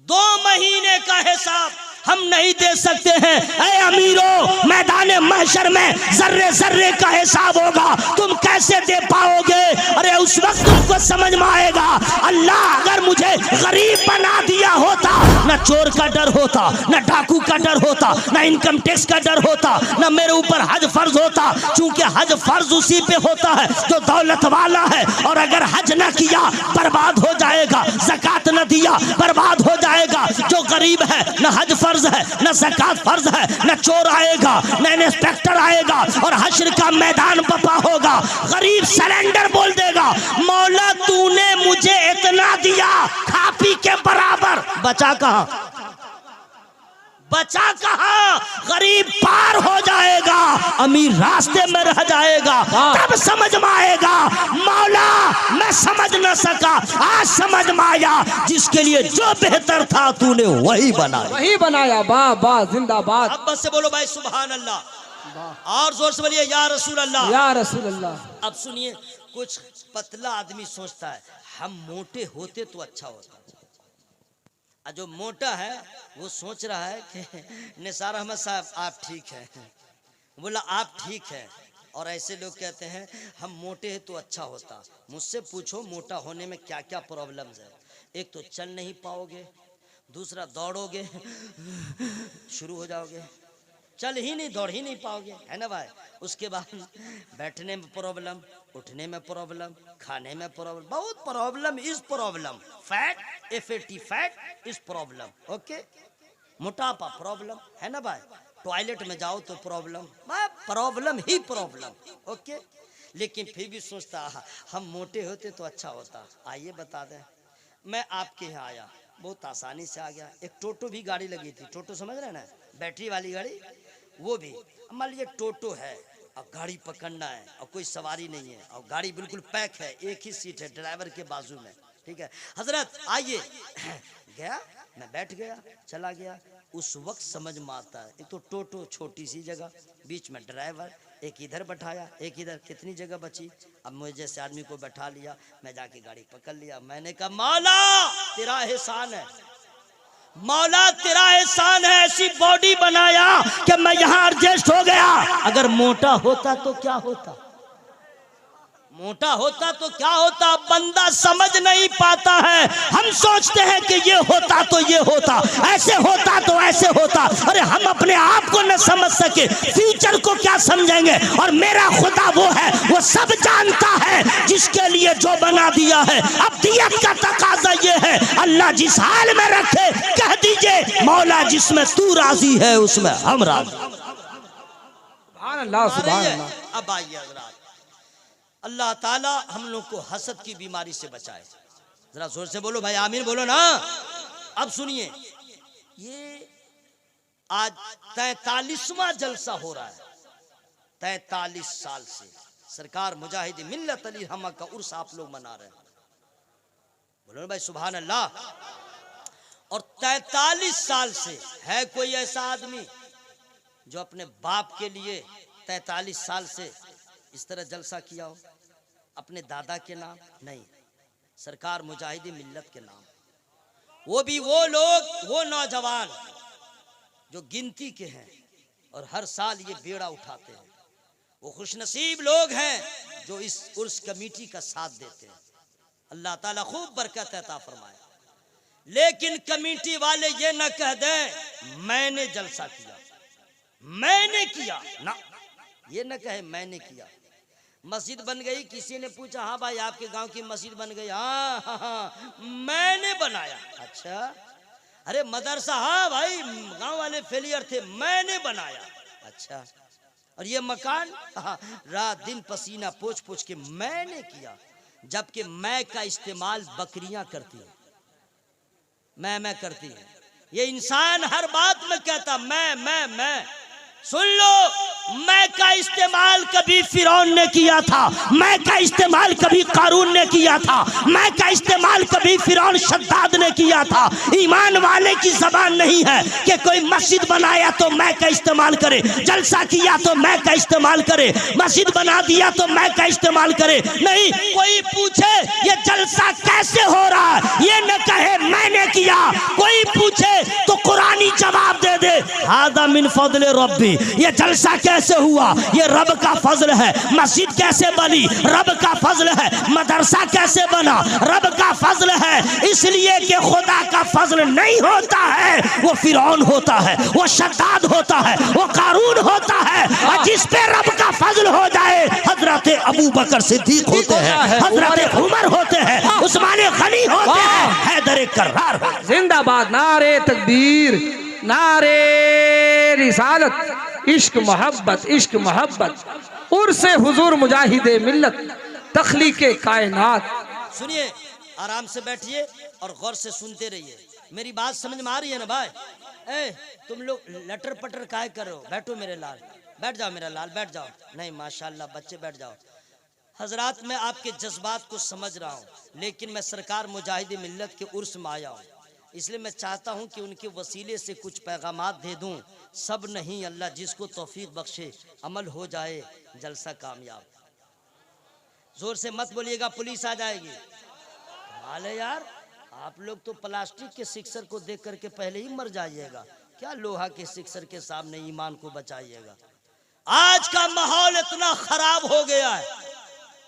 2 महीने का हिसाब हम नहीं दे सकते हैं। ऐ अमीरों, मैदान महशर में जर्रे जर्रे का हिसाब होगा, तुम कैसे दे पाओगे? अरे उस वक्त तुमको समझ में आएगा, अल्लाह अगर मुझे गरीब बना दिया होता, न चोर का डर होता, न डाकू का डर होता, न इनकम टैक्स का डर होता, न मेरे ऊपर हज फर्ज होता। चूंकि हज फर्ज उसी पे होता है जो दौलत वाला है, और अगर हज न किया बर्बाद हो जाएगा, ज़कात न दिया बर्बाद हो जाएगा। जो गरीब है न हज फर्ज है, न ज़कात फर्ज है, न चोर आएगा, न इंस्पेक्टर आएगा, और हश्र का मैदान बपा होगा। गरीब सरेंडर बोल देगा, मौला तूने मुझे इतना दिया, खा पी के बराबर, बचा कहां? बचा कहां? गरीब पार हो जाएगा, अमीर रास्ते में रह जाएगा। तब समझ में आएगा, मौला मैं समझ न सका, आज समझ में आया, जिसके लिए जो बेहतर था तूने वही बनाया, वही बनाया। वाह वाह, जिंदाबाद। अब बस से बोलो भाई सुभान अल्लाह, और जोर से बोलिए या रसूल अल्लाह, या रसूल अल्लाह। अब सुनिए, कुछ पतला आदमी सोचता है हम मोटे होते तो अच्छा होता, और जो मोटा है वो सोच रहा है कि निसार अहमद साहब आप ठीक हैं, बोला आप ठीक हैं। और ऐसे लोग कहते हैं हम मोटे हैं तो अच्छा होता। मुझसे पूछो मोटा होने में क्या क्या प्रॉब्लम्स है। एक तो चल नहीं पाओगे, दूसरा दौड़ोगे शुरू हो जाओगे, चल ही नहीं, दौड़ ही नहीं पाओगे, है ना भाई। उसके बाद बैठने में प्रॉब्लम, उठने में प्रॉब्लम, खाने में प्रॉब्लम, बहुत problem is problem. Fat FAT fat is problem. Okay, मोटापा प्रॉब्लम, है ना भाई। टॉयलेट में जाओ तो प्रॉब्लम, प्रॉब्लम ही प्रॉब्लम। ओके, लेकिन फिर भी सोचता हम मोटे होते तो अच्छा होता। आइए बता दें, मैं आपके यहाँ आया, बहुत आसानी से आ गया। एक टोटो भी गाड़ी लगी थी, टोटो समझ रहे ना, बैटरी वाली गाड़ी, वो भी। मान लीजिए टोटो है और गाड़ी पकड़ना है और कोई सवारी नहीं है और गाड़ी बिल्कुल पैक है, एक ही सीट है ड्राइवर के बाजू में, ठीक है। हजरत आइए, गया, मैं बैठ गया, चला गया। उस वक्त समझ में आता है, एक तो टोटो छोटी सी जगह, बीच में ड्राइवर, एक इधर बैठाया एक इधर, कितनी जगह बची। अब मुझे जैसे आदमी को बैठा लिया, मैं जाके गाड़ी पकड़ लिया। मैंने कहा मौला तेरा एहसान है, मौला तेरा एहसान है, ऐसी बॉडी बनाया कि मैं यहाँ एडजस्ट हो गया। अगर मोटा होता तो क्या होता, मोटा होता तो क्या होता। बंदा समझ नहीं पाता है, हम सोचते हैं कि ये होता तो ये होता, ऐसे होता तो ऐसे होता। अरे हम अपने आप को न समझ सके, फ्यूचर को क्या समझेंगे। और मेरा खुदा वो है, वो सब जानता है, जिसके लिए जो बना दिया है। अब दियत का तकाजा ये है, अल्लाह जिस हाल में रखे कह दीजिए मौला जिसमें तू राजी है उसमें हम राजी। सुभान अल्लाह, सुभान अल्लाह। अब आइए हज़रात, अल्लाह ताला हम लोग को हसद की बीमारी से बचाए। जरा जोर से बोलो भाई आमीन बोलो ना। अब सुनिए, ये आज 43वां जलसा हो रहा है। 43 साल से सरकार मुजाहिद मिल्लत अली रहमा का उर्स आप लोग मना रहे हैं। बोलो भाई सुभान अल्लाह। और 43 साल से है कोई ऐसा आदमी जो अपने बाप के लिए 43 साल से इस तरह जलसा किया हो? अपने दादा के नाम नहीं, सरकार मुजाहिदी मिल्लत के नाम। वो भी वो लोग, वो नौजवान जो गिनती के हैं और हर साल ये बेड़ा उठाते हैं। वो खुशनसीब लोग हैं जो इस उर्स कमेटी का साथ देते हैं। अल्लाह ताला खूब बरकत अता फरमाए। लेकिन कमेटी वाले ये न कह दें मैंने जलसा किया, मैंने किया ना, ये न कहे मैंने किया। मस्जिद बन गई, किसी ने पूछा हाँ भाई आपके गांव की मस्जिद बन गई, हाँ हाँ हाँ मैंने बनाया। अच्छा, अरे मदरसा, हाँ भाई गांव वाले फेलियर थे, मैंने बनाया। अच्छा, और ये मकान, हाँ, रात दिन पसीना पोंछ पोंछ के मैंने किया। जबकि मैं का इस्तेमाल बकरियां करती हैं, मैं करती है। ये इंसान हर बात में कहता मैं। सुन लो, मैं का इस्तेमाल कभी फिरौन ने किया था, मैं का इस्तेमाल कभी कारून ने किया था, मैं का इस्तेमाल कभी फिरौन शद्दाद ने किया था। ईमान वाले की जबान नहीं है कि कोई मस्जिद बनाया तो मैं का इस्तेमाल करे, जलसा किया तो मैं का इस्तेमाल करे, मस्जिद बना दिया तो मैं का इस्तेमाल करे। नहीं, कोई पूछे ये जलसा कैसे हो रहा है, ये न कहे मैंने किया। कोई पूछे तो कुरानी जवाब दे दे, हादा मिन फज़ल रब्बी, ये जलसा कैसे हुआ, ये रब का फजल है। मस्जिद कैसे बनी, रब का फजल है। मदरसा कैसे बना, रब का फजल है। इसलिए कि खुदा का फजल नहीं होता है, वो फिरौन होता है, वो शद्दाद होता है, वो कारून होता है। और जिस पे रब का फजल हो जाए, हजरत अबू बकर सिद्दीक होते हैं, हजरत उमर होते हैं, उस्मान गनी होते हैं, हैदर कर्रार। जिंदाबाद, नारे तकबीर, नारे रिसालत, इश्क मोहब्बत, इश्क मोहब्बत। उर्से हुजूर मुजाहिदे मिल्लत, तख्लीके कायनात। सुनिए, आराम से बैठिए और गौर से सुनते रहिए। मेरी बात समझ में आ रही है ना भाई? तुम लोग लटर पटर काहे कर रहे हो? बैठो मेरे लाल, बैठ जाओ मेरा लाल, बैठ जाओ। नहीं माशाल्लाह बच्चे बैठ जाओ। हजरात, मैं आपके जज्बात को समझ रहा हूँ, लेकिन मैं सरकार मुजाहिदे मिल्लत के उर्स में आया हूँ, इसलिए मैं चाहता हूं कि उनके वसीले से कुछ पैगामात दे दूं। सब नहीं, अल्लाह जिसको तौफीक बख्शे अमल हो जाए, जलसा कामयाब। जोर से मत बोलिएगा, पुलिस आ जाएगी। हाले यार, आप लोग तो प्लास्टिक के सिक्सर को देख करके पहले ही मर जाइएगा, क्या लोहा के सिक्सर के सामने ईमान को बचाइएगा। आज का माहौल इतना खराब हो गया है,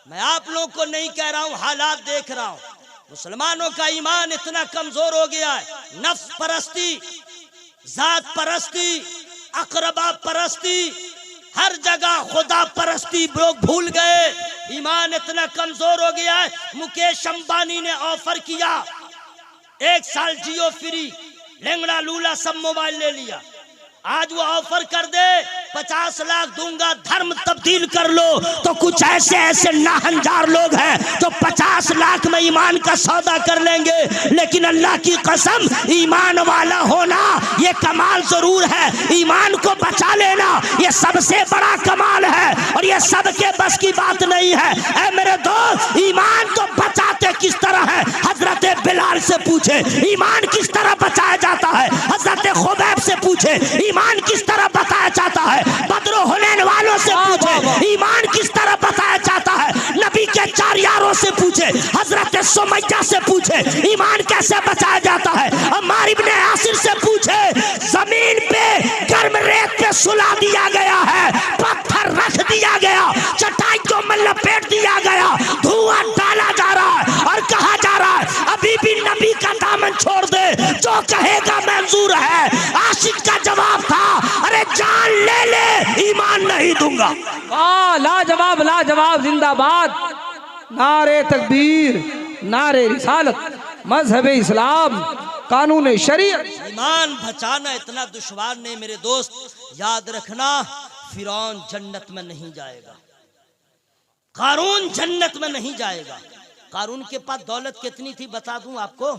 मैं आप लोगों को नहीं कह रहा हूं, हालात देख रहा हूं। मुसलमानों का ईमान इतना कमजोर हो गया है, नफ्स परस्ती, जात परस्ती, अकरबा परस्ती, हर जगह खुदा परस्ती लोग भूल गए। ईमान इतना कमजोर हो गया है। मुकेश अंबानी ने ऑफर किया 1 साल जियो फ्री, लेंगड़ा लूला सब मोबाइल ले लिया। आज वो ऑफर कर दे 50 लाख दूंगा, धर्म तब्दील कर लो। तो कुछ ऐसे ऐसे नाहंजार लोग हैं जो 50 लाख में ईमान का सौदा कर लेंगे। लेकिन अल्लाह की कसम, ईमान वाला होना ये कमाल जरूर है, ईमान को बचा लेना ये सबसे बड़ा कमाल है, और ये सबके बस की बात नहीं है। ऐ मेरे दोस्त, ईमान तो बचाते किस तरह है? हजरत बिलाल से पूछे ईमान किस तरह बचाया जाता है, हजरत खुबैब से पूछे ईमान किस तरह बताया जाता है, बदरो हुनैन वालों से पूछे ईमान किस तरह बताया जाता है, नबी के 4 यारों से पूछे, हजरत सुमैया से पूछे ईमान कैसे बचाया जाता है, अम्मार इब्ने यासिर से पूछे। जमीन पे गर्म रेत पे सुला दिया गया है, पत्थर रख दिया गया, चटाइयों में लपेट दिया गया, धुआं डाला जा रहा है और कहा जा रहा है अभी भी नबी का दामन छोड़ दे, जो कहेगा मंजूर है। आशिक का जवाब था, अरे जान ले ले, ईमान नहीं दूंगा। वाह, लाजवाब लाजवाब, जिंदाबाद, नारे तकबीर, नारे रिसालत, मजहब इस्लाम, कानून शरीयत। ईमान बचाना इतना दुश्वार नहीं मेरे दोस्त, याद रखना फिरौन जन्नत में नहीं जाएगा, कारून जन्नत में नहीं जाएगा। कारून के पास दौलत कितनी थी बता दूं आपको,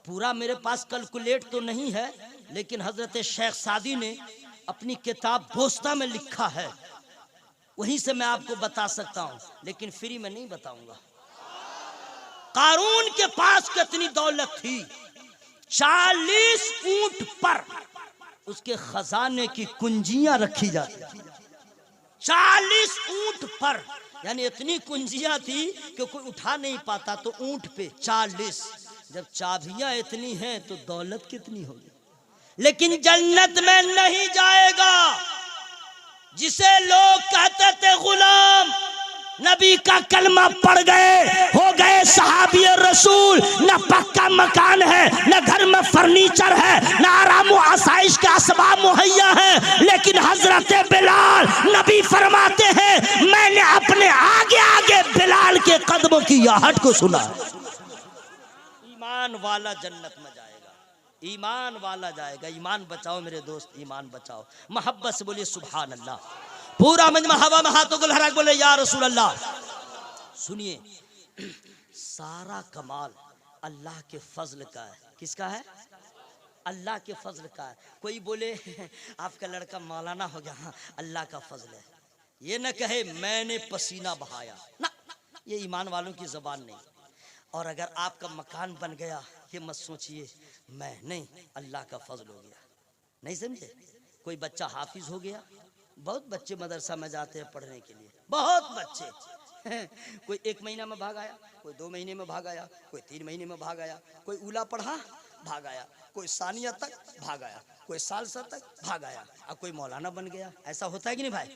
पूरा मेरे पास कैलकुलेट तो नहीं है, लेकिन हजरत शेख सादी ने अपनी किताब बोस्ता में लिखा है, वहीं से मैं आपको बता सकता हूं, लेकिन फ्री में नहीं बताऊंगा। कारून के पास कितनी दौलत थी, 40 ऊंट पर उसके खजाने की कुंजियां रखी जाती थी। 40 ऊंट पर, यानी इतनी कुंजियां थी कि कोई उठा नहीं पाता, तो ऊंट पे 40। जब चाबियां इतनी हैं तो दौलत कितनी होगी। लेकिन जन्नत में नहीं जाएगा जिसे लोग कहते थे गुलाम, नबी का कलमा पढ़ गए, हो गए सहाबी रसूल, न पक्का मकान है, न घर में फर्नीचर है, न आराम व आसाइश के असबाब मुहैया है, लेकिन हजरत बिलाल, नबी फरमाते हैं मैंने अपने आगे आगे बिलाल के कदमों की आहट को सुना। ईमान वाला जन्नत में जाएगा, ईमान वाला जाएगा। ईमान बचाओ मेरे दोस्त, ईमान बचाओ। मोहब्बत से बोलिए सुभान अल्लाह। पूरा मजमा हवा में हाथों को लहरा के बोले या रसूल अल्लाह। सुनिए, सारा कमाल अल्लाह के फजल का है। किसका है? अल्लाह के फजल का है। कोई बोले आपका लड़का मौलाना हो गया, हाँ अल्लाह का फजल है। ये न कहे मैंने पसीना बहाया, ना, ये ईमान वालों की जबान नहीं। और अगर आपका मकान बन गया, ये मत सोचिए मैं नहीं, अल्लाह का फजल हो गया। नहीं समझे? कोई बच्चा हाफिज हो गया, बहुत बच्चे मदरसा में जाते हैं पढ़ने के लिए, बहुत बच्चे कोई 1 महीना में भाग आया, कोई 2 महीने में भाग आया, कोई 3 महीने में भाग आया, कोई उला पढ़ा भाग आया, कोई सानिया तक भाग आया, कोई सालसा तक भाग आया, अब कोई मौलाना बन गया। ऐसा होता है कि नहीं भाई?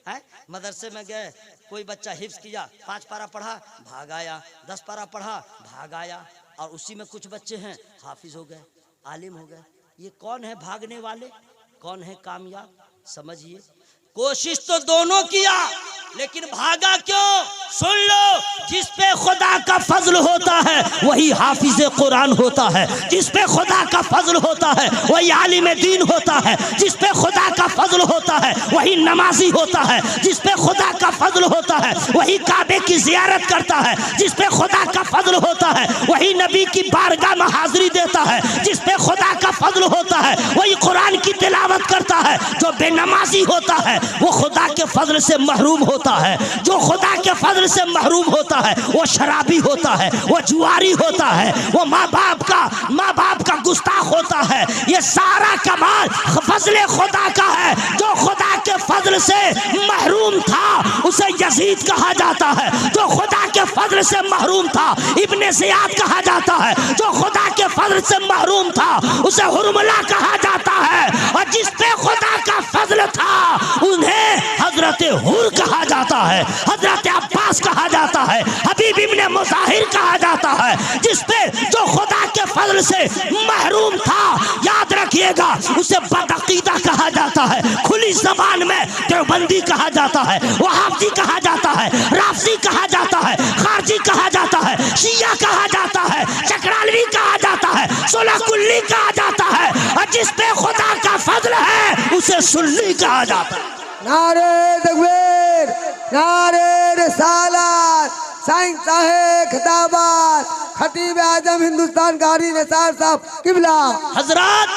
है मदरसे में गए, कोई बच्चा हिफ्ज किया, 5 पारा पढ़ा भाग आया, 10 पारा पढ़ा भाग आया, और उसी में कुछ बच्चे हैं हाफिज हो गए, आलिम हो गए। ये कौन है भागने वाले, कौन है कामयाब? समझिए, कोशिश तो दोनों किया, लेकिन भागा क्यों? सुन लो, जिस पे खुदा का फजल होता है वही हाफिज कुरान होता है, जिस पे खुदा का फजल होता है वही आलिम दीन होता है, जिस पे खुदा का फजल होता है वही नमाजी होता है, जिस पे खुदा का फजल होता है वही काबे की जियारत करता है, जिस पे खुदा का फजल होता है वही नबी की बारगाह में हाजिरी देता है, जिस पे खुदा का फजल होता है वही कुरान की तिलावत करता है। जो बेनमाजी होता है वो खुदा के फजल से महरूम होता है, जो खुदा के फजल से महरूम होता है वो शराबी होता है, वो जुआरी होता है, वो माँ बाप का गुस्ताख होता है। ये सारा कमाल फजल खुदा का है। जो खुदा के फजल से महरूम था उसे यजीद कहा जाता है, जो खुदा के फजल से महरूम था इब्ने ज़ियाद कहा जाता है, जो खुदा के फजल से महरूम था उसे हुरमुला कहा जाता है, और जिस पे खुदा का फजल था उन्हें हजरत हुर कहा जाता है, हजरत अब्बास कहा जाता है, हबीब इब्ने मुज़ाहिर कहा जाता है। जिस पे जो खुदा के फजल से महरूम था, याद रखिएगा, उसे बदअकीदा कहा जाता है, खुली जबान में देवबंदी कहा जाता है, वहाबी कहा जाता है, राफजी कहा जाता है, खारजी कहा जाता है, शिया कहा जाता है, चकरालवी कहा जाता है, सोलाकुल्ली कहा जाता है, और जिस पे खुदा का फजल है उसे सुन्नी कहा जाता है। नारे तकबीर, नारे रिसालत, साईं साहेब खिताबात, खतीब आजम हिंदुस्तान कारी निसार साहब किबला। हजरत,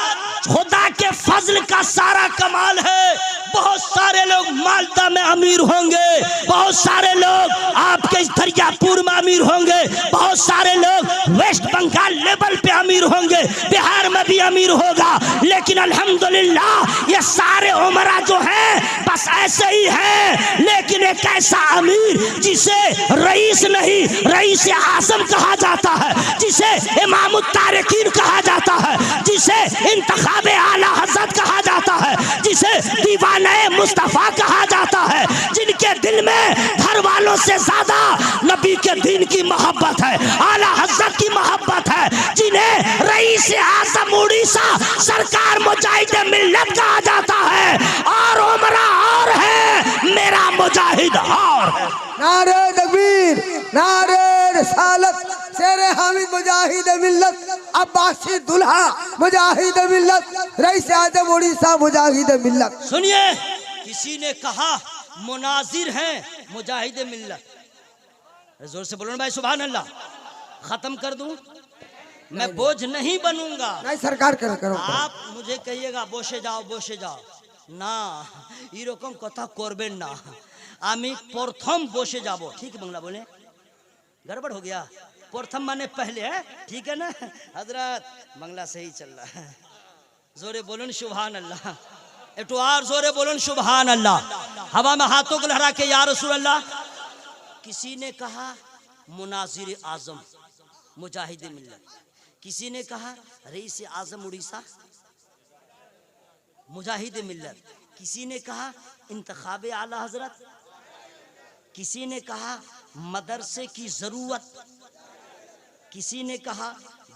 खुदा के फजल का सारा कमाल है। बहुत सारे लोग माल्टा में अमीर होंगे, बहुत सारे लोग आपके दरियापुर में अमीर होंगे, बहुत सारे लोग वेस्ट बंगाल लेवल पे अमीर होंगे, बिहार में भी अमीर होगा, लेकिन अल्हम्दुलिल्लाह ये सारे उमरा जो हैं बस ऐसे ही हैं। लेकिन एक ऐसा अमीर जिसे रईस नहीं रईस आज़म कहा जाता है, जिसे इमाम तारिकीन कहा जाता है, जिसे इंतखाबे आला हज़रत कहा जाता है, जिसे दीवाने मुस्तफा कहा जाता है, जिनके दिल में घर वालों से ज्यादा नबी के दीन की मोहब्बत है, आला हज़रत की मोहब्बत है, जिन्हें रईस आज़म उड़ीसा सरकार मुजाहिद मिल्लत कहा जाता है, और उमरा और है, मेरा मुजाहिद और है। नारे तकबीर, नारे रिसालत, शेरे हामिद मुजाहिद मिल्लत, अब्बासी दुल्हा मुजाहिद मिल्लत, रईस आज़म उड़ीसा मुजाहिद मिल्लत। सुनिए, किसी ने कहा मुनाजिर हैं मुजाहिद मिल्लत, जोर से बोलो ना भाई सुभान अल्लाह। खत्म कर दूं, मैं बोझ नहीं बनूंगा। नहीं सरकार करो करो आप मुझे कहिएगा বসে যাও না, এরকম কথা করবেন না। আমি প্রথম বসে যাব, ठीक बांग्ला बोले, गड़बड़ हो गया। प्रथम माने पहले है, ठीक है ना हजरत? बांग्ला सही चल रहा है। जोरे बोलन सुभान अल्लाह, एक तो और जोरे बोलन सुभान अल्लाह। हवा में हाथों को लहरा के या रसूल अल्लाह। किसी ने कहा मुनाजिर आजम मुजाहिद मिल्लत, किसी ने कहा रईस आजम उड़ीसा मुजाहिद मिल्लत, किसी ने कहा इंतखाब आला हजरत, किसी ने कहा मदरसे की जरूरत, किसी ने कहा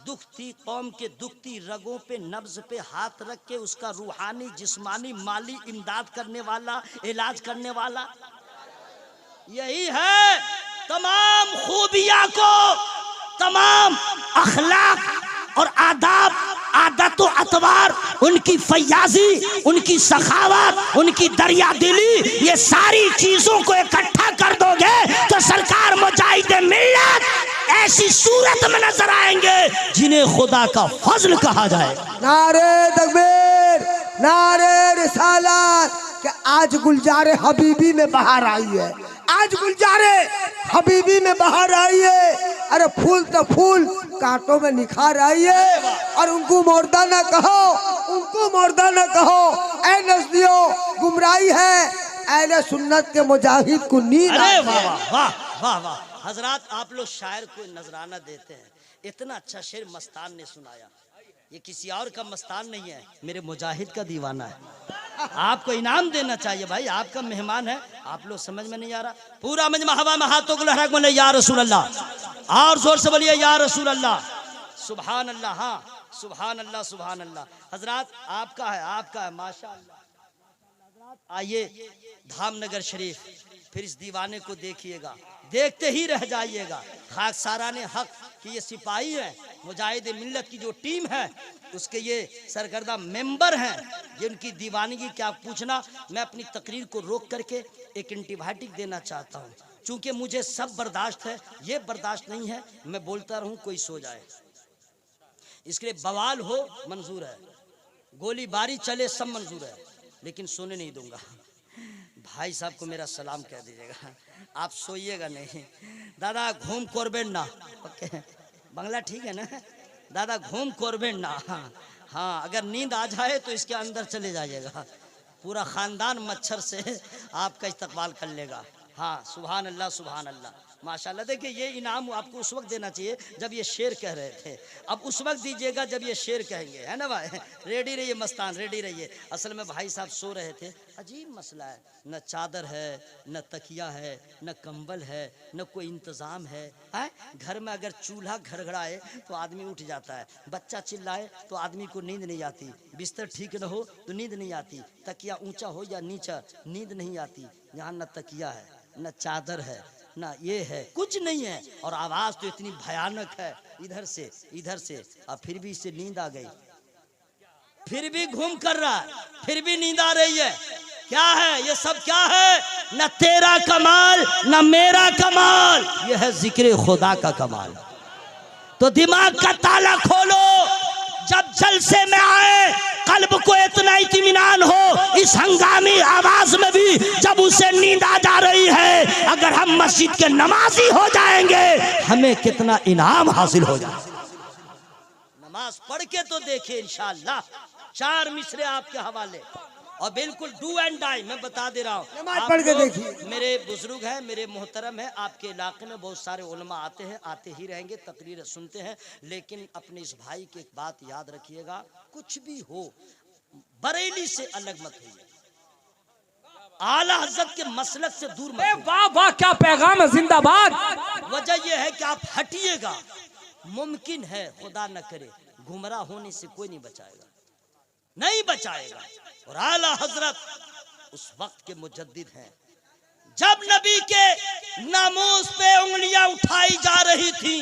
दुखती कौम के दुखती रगों पे नब्ज पे हाथ रख के उसका रूहानी जिस्मानी माली इमदाद करने वाला, इलाज करने वाला। यही है तमाम खूबियां को, तमाम अखलाक और आदाब, आदत और अतवार, उनकी फयाजी, उनकी सखावत, उनकी दरिया दिली, ये सारी चीजों को इकट्ठा कर दोगे तो सरकार मुजाहिद मिल्लत ऐसी सूरत में नजर आएंगे जिन्हें खुदा का फजल कहा जाए। नारे तकबीर, नारे रिसालत। कि आज गुलजारे हबीबी में बाहर आई है, आज गुलजारे हबीबी में बाहर आई है। अरे फूल तो फूल, कांटों में निखार आई है। और उनको मुर्दा न कहो, उनको मुर्दा न कहो। ऐ नस्लियों गुमराही है, अहले सुन्नत के मुजाहिद को नींद। अरे वाह वाह वाह वाह, हजरात आप लोग शायर को नजराना देते हैं। इतना अच्छा शेर मस्तान ने सुनाया, ये किसी और का मस्तान नहीं है, मेरे मुजाहिद का दीवाना है। आपको इनाम देना चाहिए भाई, आपका मेहमान है। आप लोग समझ में नहीं आ रहा। पूरा मजमा हवा में हाथों को लहरा के बोले या रसूल अल्लाह, और जोर से बोलिए या रसूल अल्लाह, सुभान अल्लाह। हाँ सुभान अल्लाह, सुभान अल्लाह। हजरात आपका है, आपका है, माशाअल्लाह। आइए धामनगर शरीफ, फिर इस दीवाने को देखिएगा, देखते ही रह जाइएगा। खाकसारा ने हक कि ये सिपाही है, मुजाहिद मिल्लत की जो टीम है उसके ये सरकर्दा मेंबर हैं। ये उनकी दीवानगी क्या पूछना। मैं अपनी तकरीर को रोक करके एक एंटीबायोटिक देना चाहता हूँ, चूंकि मुझे सब बर्दाश्त है, ये बर्दाश्त नहीं है मैं बोलता रहूँ कोई सो जाए। इसके लिए बवाल हो मंजूर है, गोलीबारी चले सब मंजूर है, लेकिन सोने नहीं दूंगा। भाई साहब को मेरा सलाम कह दीजिएगा, आप सोइएगा नहीं। दादा घूम कोरबेन ना, ओके बांग्ला ठीक है ना दादा? घूम कोरबेन ना। हाँ अगर नींद आ जाए तो इसके अंदर चले जाइएगा, पूरा खानदान मच्छर से आपका इस्तकबाल कर लेगा। हाँ सुभान अल्लाह, सुभान अल्लाह, माशाल्लाह। देखिए ये इनाम आपको उस वक्त देना चाहिए जब ये शेर कह रहे थे, अब उस वक्त दीजिएगा जब ये शेर कहेंगे, है ना भाई? रेडी रहिए मस्तान, रेडी रहिए। असल में भाई साहब सो रहे थे, अजीब मसला है, न चादर है, न तकिया है, न कंबल है, न कोई इंतज़ाम है। घर में अगर चूल्हा घड़घड़ाए तो आदमी उठ जाता है, बच्चा चिल्लाए तो आदमी को नींद नहीं आती, बिस्तर ठीक न हो तो नींद नहीं आती, तकिया ऊंचा हो या नीचा नींद नहीं आती। यहाँ न तकिया है, न चादर है, ना ये है, कुछ नहीं है, और आवाज तो इतनी भयानक है इधर से, और फिर भी इसे नींद आ गई, फिर भी घूम कर रहा है, फिर भी नींद आ रही है। क्या है ये सब, क्या है? न तेरा कमाल न मेरा कमाल, ये है जिक्र खुदा का कमाल। तो दिमाग का ताला खोलो, जब जलसे में आए कल्ब को इतना इत्मीनान हो, इस हंगामी आवाज में भी जब उसे नींद आ जा रही है, अगर हम मस्जिद के नमाजी हो जाएंगे हमें कितना इनाम हासिल हो जाए। नमाज पढ़ के तो देखिए इंशाअल्लाह। 4 मिसरे आपके हवाले, और बिल्कुल डू एंड डाई, मैं बता दे रहा हूँ। नमाज पढ़ के देखिए। मेरे बुजुर्ग हैं, मेरे मोहतरम हैं, आपके इलाके में बहुत सारे उलमा आते हैं, आते ही रहेंगे, तकरीर सुनते हैं, लेकिन अपने इस भाई की एक बात याद रखिएगा, कुछ भी हो बरेली से अलग मत होइए, आला हजरत के मसलक से दूर मत होइए। वाह वाह क्या पैगाम है, जिंदाबाद। वजह यह है कि आप हटिएगा, मुमकिन है खुदा न करे गुमराह होने से कोई नहीं बचाएगा, नहीं बचाएगा। और आला हजरत उस वक्त के मुजद्दिद हैं जब नबी के नामूस पे उंगलियां उठाई जा रही थी,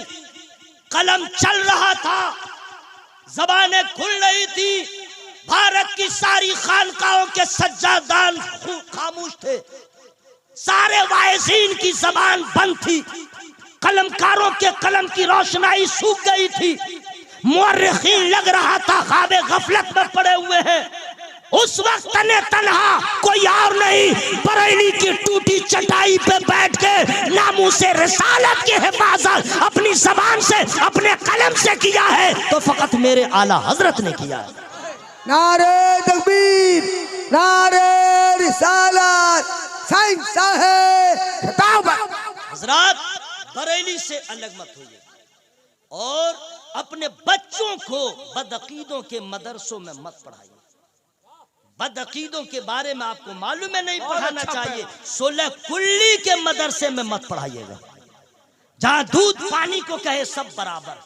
कलम चल रहा था, जबानें खुल रही थी, भारत की सारी खानकाहों के सज्जादान खामोश थे, सारे वाइजीन की जबान बंद थी, कलमकारों के कलम की रोशनाई सूख गई थी, मुअर्रिखीन लग रहा था ख्वाबे गफलत में पड़े हुए हैं। उस वक्त तने तन्हा कोई और नहीं, बरेली की टूटी चटाई पे बैठ के नामूसे रिसालत की हिफाजत अपनी जबान से, अपने कलम से किया है तो फकत मेरे आला हजरत ने किया है। नारे तकबीर, नारे रिसालत, साईं साहब खिताब। हजरत बरेली से अलग मत होइए और अपने बच्चों को बदअकीदों के मदरसों में मत पढ़ाइए। बदअकीदों के बारे में आपको मालूम है नहीं पढ़ाना चाहिए। 16 कुल्ली के मदरसे में मत पढ़ाइएगा, जहां दूध पानी को कहे सब बराबर।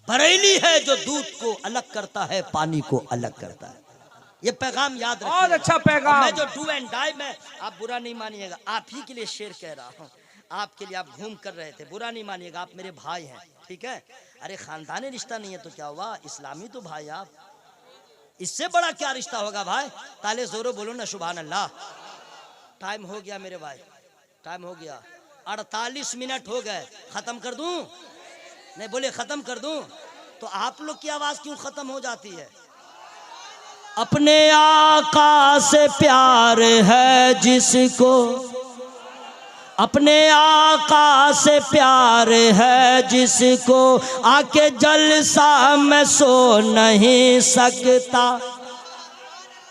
बरेली है जो दूध को अलग करता है, पानी को अलग करता है। ये पैगाम याद रखिए। बहुत अच्छा पैगाम। मैं जो डू एंड डाई में, आप बुरा नहीं मानिएगा, आप ही के लिए शेर कह रहा हूँ, आपके लिए। आप घूम कर रहे थे, बुरा नहीं मानिएगा, आप मेरे भाई हैं, ठीक है। अरे खानदानी रिश्ता नहीं है तो क्या हुआ, इस्लामी तो भाई आप, इससे बड़ा क्या रिश्ता होगा भाई। ताले जोरो बोलो ना सुभान अल्लाह। टाइम हो गया मेरे भाई, टाइम हो गया, 48 मिनट हो गए। खत्म कर दूं? नहीं बोले खत्म कर दूं? तो आप लोग की आवाज क्यों खत्म हो जाती है? अपने आका से प्यार है जिसको, अपने आका से प्यार है जिसको, आके जलसा में सो नहीं सकता।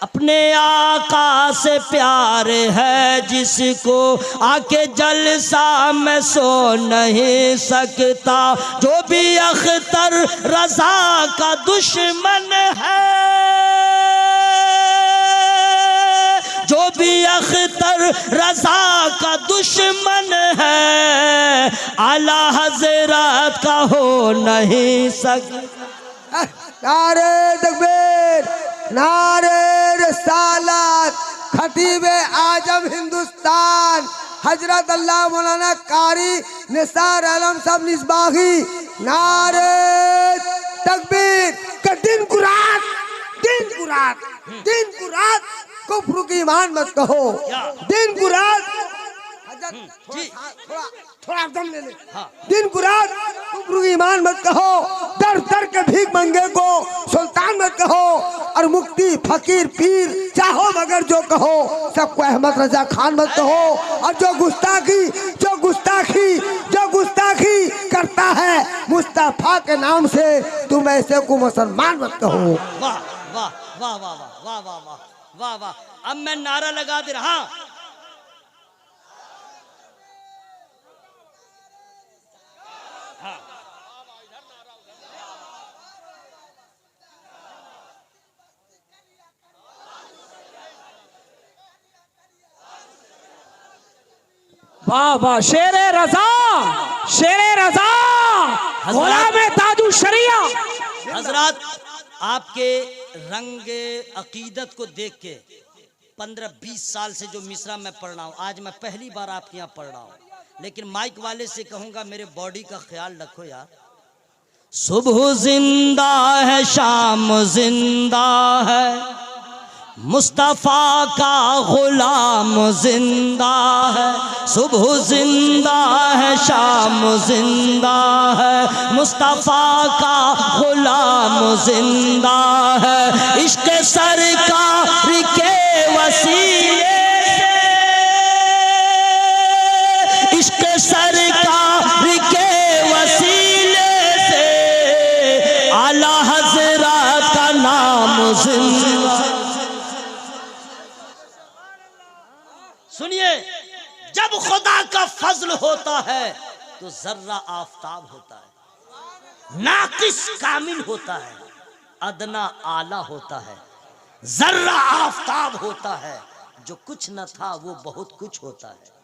अपने आका से प्यार है जिसको, आके जलसा में सो नहीं सकता। जो भी अख्तर रजा का दुश्मन है, जो भी अख्तर रजा का दुश्मन है, आला हजरत का हो नहीं सकता। नारे तकबीर, नारे रिसालत, खतीबे आजम हिंदुस्तान हजरत अल्लाह मौलाना कारी निसार आलम साहब निस्बागी। नारे तकबीर का दिन को रात, दिन को रात, दिन को रात कुफ्र की ईमान मत कहो। दिन को रात थोड़ा दम ले ले। दिन को रात कुफ्र की ईमान मत कहो। दर दर के भीख मंगे को सुल्तान मत कहो। और मुक्ति फकीर पीर चाहो मगर जो कहो, सबको अहमद रजा खान मत कहो। और जो गुस्ताखी करता है मुस्तफा के नाम से, तुम ऐसे को मुसलमान मत कहो। वाह वाह वाह वाह वाह वाह वाह वाह वाह। अब मैं नारा लगा दे रहा। वाह वाह, शेरे रजा, शेरे रजा, गुलाम ताजु शरिया। हजरत आपके रंग अकीदत को देख के 15-20 साल से जो मिसरा मैं पढ़ रहा हूँ, आज मैं पहली बार आपके यहाँ पढ़ रहा हूँ। लेकिन माइक वाले से कहूँगा मेरे बॉडी का ख्याल रखो यार। सुबह जिंदा है, शाम जिंदा है, मुस्तफा का गुलाम जिंदा है। सुबह जिंदा है, शाम जिंदा है, मुस्तफा का गुलाम जिंदा है। इश्क सरकार के वसीले से, इश्क सरकार के वसीले से, आला हजरत का नाम जिंदा। सुनिए, जब खुदा का फजल होता है तो जर्रा आफताब होता है, नाकिस कामिल होता है, अदना आला होता है, जर्रा आफताब होता है, जो कुछ न था वो बहुत कुछ होता है।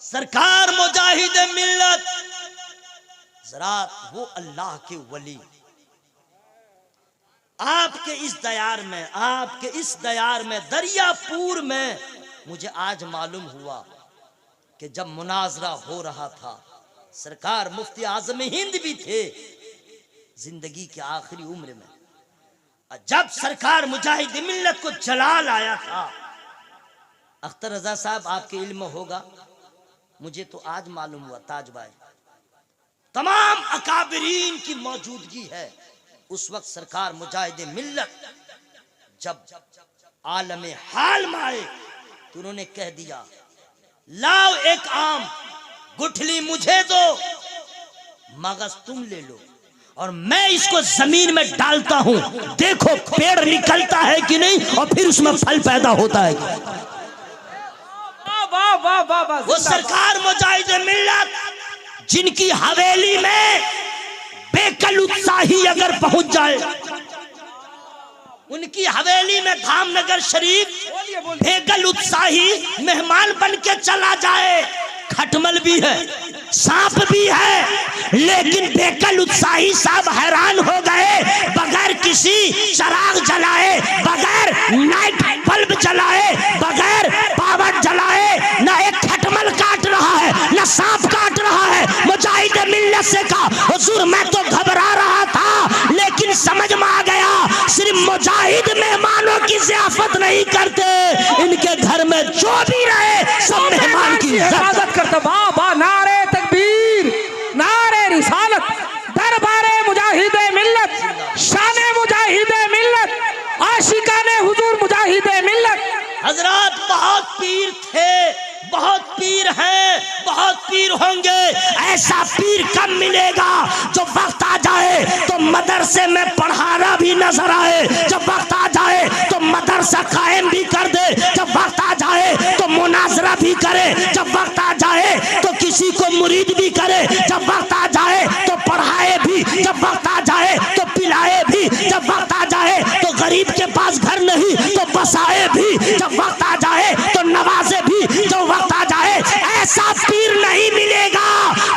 सरकार मुजाहिद मिल्लत, जरा वो अल्लाह के वली, आपके इस दयार में, आपके इस दयार में, दरियापुर में मुझे आज मालूम हुआ कि जब मुनाजरा हो रहा था, सरकार मुफ्ती आजम हिंद भी थे जिंदगी के आखिरी उम्र में, जब सरकार मुजाहिद मिल्लत को जलाल आया था। अख्तर रजा साहब आपके इल्म होगा, मुझे तो आज मालूम हुआ, ताज भाई, तमाम अकाबरीन की मौजूदगी है, उस वक्त सरकार मुजाहिद मिल्लत जब आलमे हाल में आए तो उन्होंने कह दिया, लाओ एक आम, गुठली मुझे दो, मगज तुम ले लो और मैं इसको जमीन में डालता हूं, देखो पेड़ निकलता है कि नहीं और फिर उसमें फल पैदा होता है। वाह वाह वाह वाह। वो सरकार मुजाहिद मिल्लत जिनकी हवेली में बेकल उत्साही अगर पहुंच जाए, उनकी हवेली में धामनगर शरीफ बेकल उत्साही मेहमान बन के चला जाए, खटमल भी है, सांप भी है, लेकिन बेकल उत्साही साहब हैरान हो गए, बगैर किसी चराग जलाए, बगैर नाइट बल्ब जलाए, बगैर पावर जलाए, ना एक खटमल काट रहा है ना सांप काट रहा है। मुजाहिद मिल्लत से कहा, हुजूर मैं तो घबरा रहा था, लेकिन समझ में आ गया सिर्फ मुजाहिद मेहमानों की ज़ियाफत नहीं करते, इनके घर में जो भी रहे सब मेहमान की हिफाजत करते। वाह वाह, नारे तकबीर, नारे रिसालत, दरबारे मुजाहिदे मिल्लत, शाने मुजाहिदे मिल्लत, आशिकाने हुजूर मुजाहिदे मिल्लत। हजरत बहुत पीर थे, बहुत पीर हैं, बहुत पीर होंगे, ऐसा पीर कब मिलेगा जो वक्त आ जाए तो मदरसे में पढ़ाना भी नजर आए, जब वक्त आ जाए तो मदरसा कायम भी कर दे, जब वक्त आ जाए तो मुनाजरा भी करे, जब वक्त आ जाए तो किसी को मुरीद भी करे, जब वक्त आ जाए तो पढ़ाए भी, जब वक्त आ जाए तो पिलाए भी, जब वक्त आ जाए तो गरीब के पास घर नहीं तो बसाए भी, जब वक्त आ जाए तो नवाजे भी, जो वक्त आ जाए। ऐसा पीर नहीं मिलेगा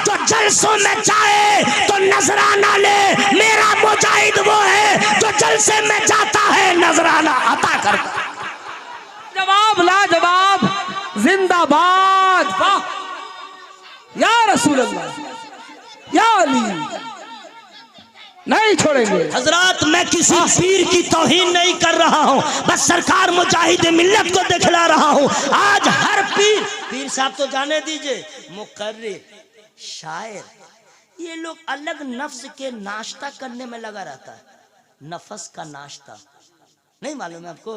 जो जलसों में जाए तो नजराना ले, मेरा मुजाहिद वो है जो जलसे में जाता है नजराना अता करता। जवाब लाजवाब, जिंदाबाद, वाह या रसूल अल्लाह, या अली, नहीं छोड़ेंगे। हजरत मैं किसी पीर की तौहीन नहीं कर रहा हूँ, बस सरकार मुजाहिद मिल्लत को दिखला रहा हूँ। आज हर पीर साहब तो जाने दीजिए, मुकर्रिर, शायर, ये लोग अलग नफ्स के नाश्ता करने में लगा रहता है। नफस का नाश्ता नहीं मालूम है आपको?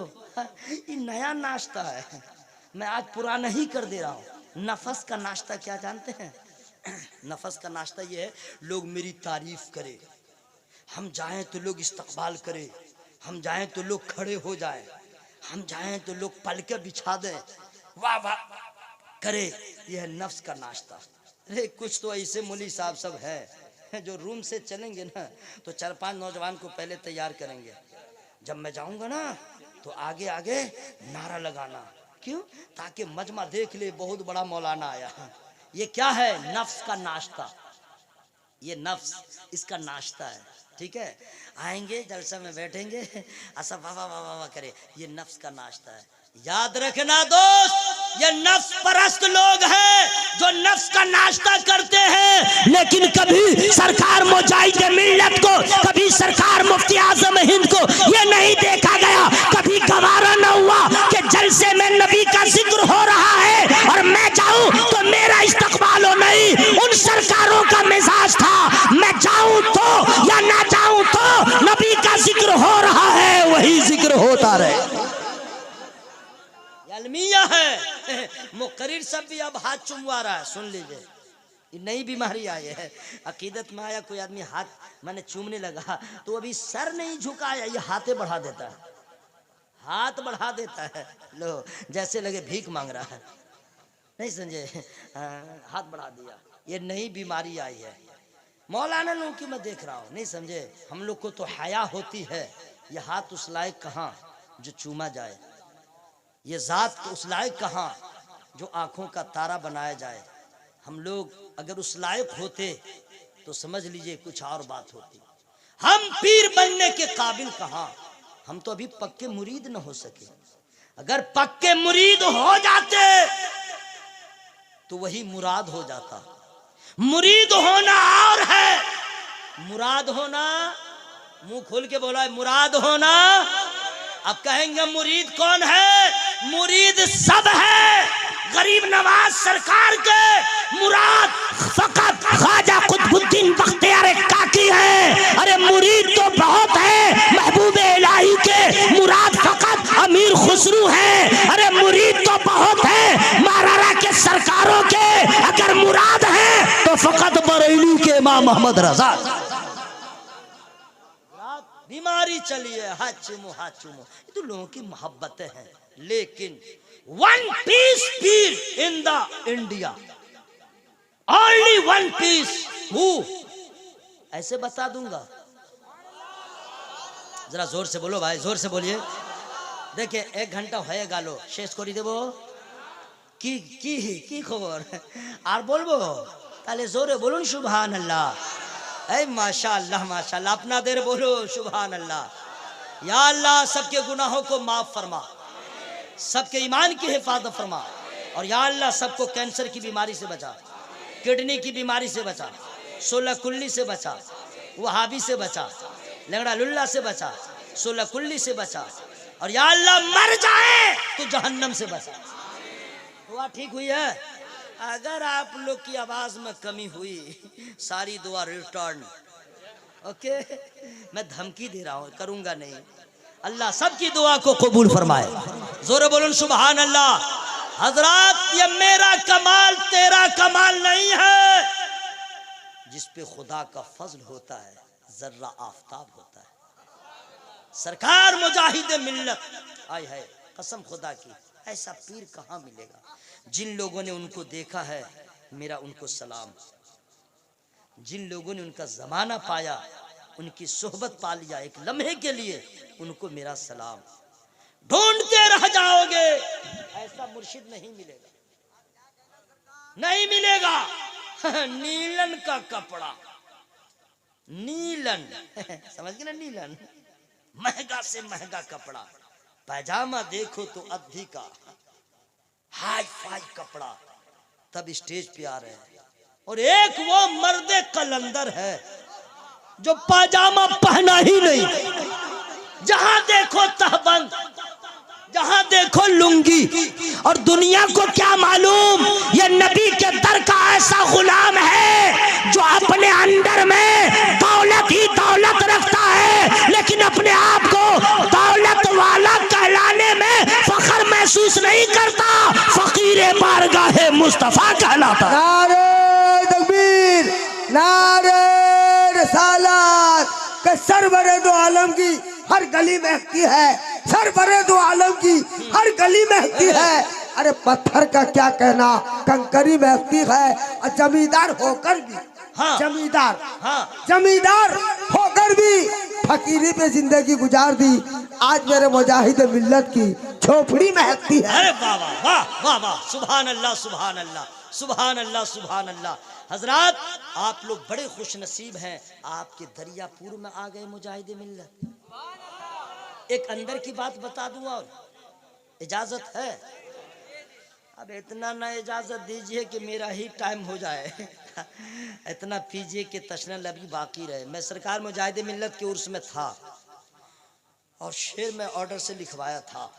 ये नया नाश्ता है, मैं आज पुराना ही कर दे रहा हूँ। नफस का नाश्ता क्या जानते हैं? नफस का नाश्ता ये है, लोग मेरी तारीफ करे, हम जाएं तो लोग इस्तकबाल करें, हम जाएं तो लोग खड़े हो जाएं, हम जाएं तो लोग पलके बिछा दें, वाह वाह करे, यह है नफ्स का नाश्ता। अरे कुछ तो ऐसे मौलवी साहब सब है जो रूम से चलेंगे ना तो 4-5 नौजवान को पहले तैयार करेंगे, जब मैं जाऊंगा ना तो आगे आगे नारा लगाना, क्यों? ताकि मजमा देख ले बहुत बड़ा मौलाना आया। ये क्या है? नफ्स का नाश्ता, ये नफ्स इसका नाश्ता है, ठीक है? आएंगे जलसा में बैठेंगे, ऐसा वाह वाह वाह वाह करे, ये नफ्स का नाश्ता है। याद रखना दोस्त, ये नफ्स परस्त लोग हैं जो नफ्स का नाश्ता करते हैं, लेकिन कभी सरकार मुजाहिद मिल्लत को, कभी सरकार मुफ्ती आजम हिंद को ये नहीं देखा गया, कभी गवारा न हुआ कि जलसे में नबी का जिक्र हो रहा है और मैं जाऊं तो मेरा इस्तकबाल हो। नहीं, उन सरकारों का मिजाज था, मैं जाऊं तो या ना जाऊं तो नबी का जिक्र हो रहा है, वही जिक्र होता रहे। अलमिया है, मुकर्रिर सब भी अब हाथ चुमवा रहा है, सुन लीजिए, ये नई बीमारी आई है। अकीदत में आया कोई आदमी हाथ मैंने चूमने लगा तो अभी सर नहीं झुकाया, ये हाथे बढ़ा देता है, हाथ बढ़ा देता है, लो जैसे लगे भीख मांग रहा है, नहीं समझे? हाथ बढ़ा दिया, ये नई बीमारी आई है। मौलाना लोगों की मैं देख रहा हूँ, नहीं समझे? हम लोग को तो हया होती है, ये हाथ उस लायक कहाँ जो चूमा जाए, ये जात उस लायक कहाँ जो आंखों का तारा बनाया जाए। हम लोग अगर उस लायक होते तो समझ लीजिए कुछ और बात होती। हम पीर बनने के काबिल कहाँ, हम तो अभी पक्के मुरीद न हो सके। अगर पक्के मुरीद हो जाते तो वही मुराद हो जाता। मुरीद होना और है, मुराद होना, मुंह खोल के बोला है, मुराद होना। अब कहेंगे मुरीद कौन है? मुरीद सब है, गरीब नवाज सरकार के मुराद फकत ख्वाजा कुतुबुद्दीन बख्तियार काकी है। अरे मुरीद तो बहुत खुसरू हैं। अरे मुरीद तो बहुत है महाराणा के सरकारों के, अगर मुराद है तो फकत बरेली के इमाम मोहम्मद रजा। बीमारी चली है, हाथ चूमो हाथ चूमो, ये तो लोगों की मोहब्बतें हैं। लेकिन one piece peer in the India, only one piece. हु ऐसे बता दूंगा, जरा जोर से बोलो भाई, जोर से बोलिए। देखिए 1 घंटा হয়ে গেল, শেষ করে দেব। কি কি কি খবর আর বলবো? তাহলে জোরে বলুন সুবহানাল্লাহ। এই माशाअल्लाह माशाअल्लाह, আপনাদের बोलो सुबहानअल्लाह। या अल्लाह सबके गुनाहों को माफ फरमा, सबके ईमान की हिफाजत फरमा, और या अल्लाह सबको कैंसर की बीमारी से बचा, किडनी की बीमारी से बचा, 16 कुल्ली से बचा, वहाबी से बचा, लंगड़ा लुल्ला से बचा, 16 कुल्ली से बचा, और या अल्लाह मर जाए तो जहन्नम से बचा। दुआ ठीक हुई है? अगर आप लोग की आवाज में कमी हुई, सारी दुआ रिटर्न। ओके, मैं धमकी दे रहा हूँ, करूंगा नहीं। अल्लाह सबकी दुआ को कबूल फरमाए। जोर बोलो सुभान अल्लाह। हजरात, ये मेरा कमाल तेरा कमाल नहीं है, जिस पे खुदा का फजल होता है जर्रा आफताब होता है। सरकार मुजाहिद मिल्लत, आय है कसम खुदा की, ऐसा पीर कहाँ मिलेगा। जिन लोगों ने उनको देखा है मेरा उनको सलाम, जिन लोगों ने उनका जमाना पाया, उनकी सोहबत पा लिया एक लम्हे के लिए, उनको मेरा सलाम। ढूंढते रह जाओगे, ऐसा मुर्शिद नहीं मिलेगा, नहीं मिलेगा। नीलन का कपड़ा, नीलन समझ गए ना, नीलन महंगा से महंगा कपड़ा, पैजामा देखो तो अद्धी का, हाई फाई कपड़ा, तब स्टेज पे आ रहे हैं। और एक वो मर्दे कलंदर है जो पैजामा पहना ही नहीं, जहां देखो तहबंद, जहां देखो लुंगी। और दुनिया को क्या मालूम, ये नबी के दर का ऐसा गुलाम है जो अपने अंदर में दौलत ही दौलत रखता है, लेकिन अपने आप को दौलत वाला कहलाने में फख्र महसूस नहीं करता, फकीर बारगाहे मुस्तफा कहलाता। नारे तकबीर, नारे रिसालत। के सरवरे दो आलम की हर गली महकती है, सरवरे दो आलम की हर गली महकती है। अरे पत्थर का क्या कहना, कंकरी महकती है। और जमींदार होकर भी, हाँ, जमींदार, हाँ, जमींदार होकर भी फकीरी पे जिंदगी गुजार दी। आज मेरे मुजाहिद मिल्लत की झोपड़ी महकती है। अरे वाह वाह वाह वाह वाह, सुभान अल्लाह सुभान अल्लाह सुभान अल्लाह सुभान अल्लाह। हजरात, आप लोग बड़े खुश नसीब हैं, आपके दरियापुर में आ गए मुजाहिद मिल्लत। एक अंदर की बात बता दूं, और इजाजत है? अब इतना ना इजाजत दीजिए कि मेरा ही टाइम हो जाए। इतना पीजिए कि तशनल अभी बाकी रहे। मैं सरकार मुजाहिद मिल्लत के उर्स में था और शेर में ऑर्डर से लिखवाया था।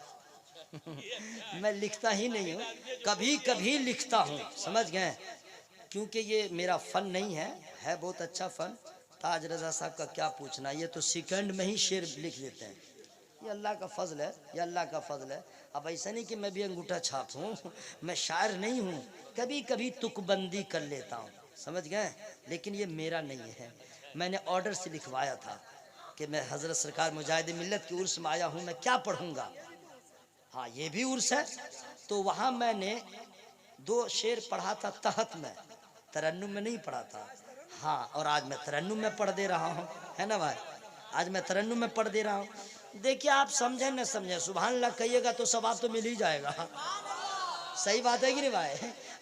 मैं लिखता ही नहीं हूँ, कभी कभी लिखता हूँ, समझ गए, क्योंकि ये मेरा फन नहीं है बहुत अच्छा फन। ताज रजा साहब का क्या पूछना, ये तो सेकंड में ही शेर लिख लेते हैं। ये अल्लाह का फजल है, ये अल्लाह का फजल है। अब ऐसा नहीं कि मैं भी अंगूठा छाप हूँ, मैं शायर नहीं हूँ, कभी कभी तुकबंदी कर लेता हूँ, समझ गए, लेकिन ये मेरा नहीं है। मैंने ऑर्डर से लिखवाया था कि मैं हजरत सरकार मुजाहिद मिल्लत की उर्स में आया हूँ, मैं क्या पढ़ूंगा। हाँ, ये भी उर्स है, तो वहाँ मैंने 2 शेर पढ़ा था तहत में, तरन्नुम में नहीं पढ़ा था। हाँ, और आज मैं तरन्नुम में पढ़ दे रहा हूँ, है ना भाई, आज मैं तरन्नुम में पढ़ दे रहा हूँ। देखिए आप समझे न समझे, सुभान अल्लाह कहिएगा तो सवाब तो मिल ही जाएगा। सही बात है कि नहीं भाई?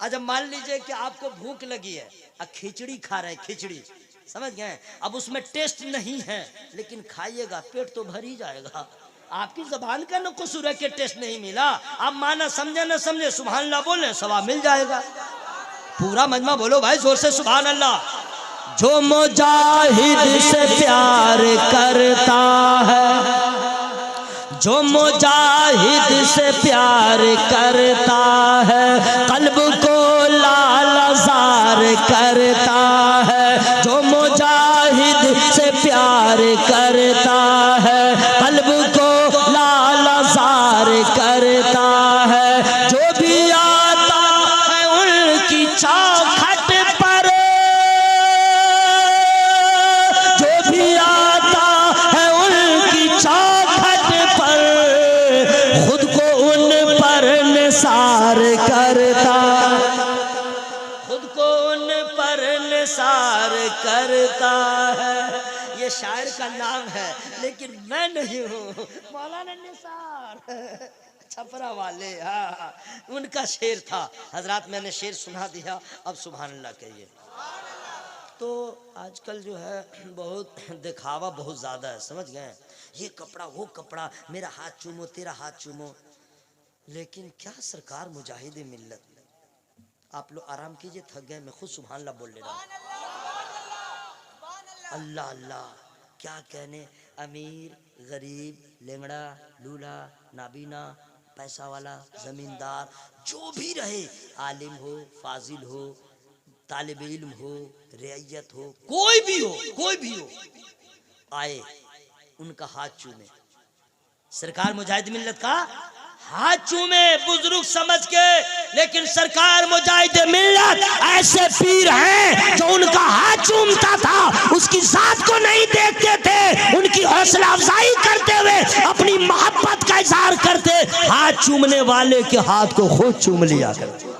अच्छा मान लीजिए कि आपको भूख लगी है, खिचड़ी खा रहे हैं, खिचड़ी, समझ गए, अब उसमें टेस्ट नहीं है, लेकिन खाइएगा पेट तो भर ही जाएगा। आपकी जबान का न कसूर है कि टेस्ट नहीं मिला, आप माना समझे न समझे, सुभान अल्लाह बोले सवाब मिल जाएगा। पूरा मजमा बोलो भाई जोर से सुभान अल्लाह। जो मुजाहिद से प्यार करता है, जो मुजाहिद से प्यार करता है, कल्ब को लालजार करता है। जो मुजाहिद से प्यार करता है, कल्ब को लालजार करता है। जो भी आता है उनकी चौखट पर, जो भी आता है उनकी चौखट पर, खुद को उन पर निसार करता, खुद को उन पर निसार करता है। ये शायर का नाम है, लेकिन मैं नहीं हूँ, मौलाना निसार छपरा वाले, हाँ उनका शेर था। हजरात मैंने शेर सुना दिया, अब सुभान अल्लाह कहिए। तो आजकल जो है बहुत दिखावा बहुत ज़्यादा है, समझ गए, ये कपड़ा वो कपड़ा, मेरा हाथ चूमो तेरा हाथ चूमो। लेकिन क्या सरकार मुजाहिद मिल्लत, आप लोग आराम कीजिए, थक गए, मैं खुद सुभान अल्लाह बोल ले रहा हूँ। अल्लाह अल्लाह क्या कहने, अमीर गरीब लेंगड़ा लूला नाबीना पैसा वाला जमींदार जो भी रहे, आलिम हो फाजिल हो तालिब इल्म हो रियायत हो, कोई भी हो, कोई भी हो, आए उनका हाथ चूमे। सरकार मुजाहिद मिल्लत का हाथ चूमे बुजुर्ग समझ के। लेकिन सरकार मुजाहिद मिल्लत ऐसे पीर हैं जो उनका हाथ चूमता था, उसकी जात को नहीं देखते थे, उनकी हौसला अफजाई करते हुए अपनी मोहब्बत का इजहार करते, हाथ चूमने वाले के हाथ को खुद चूम लिया करते।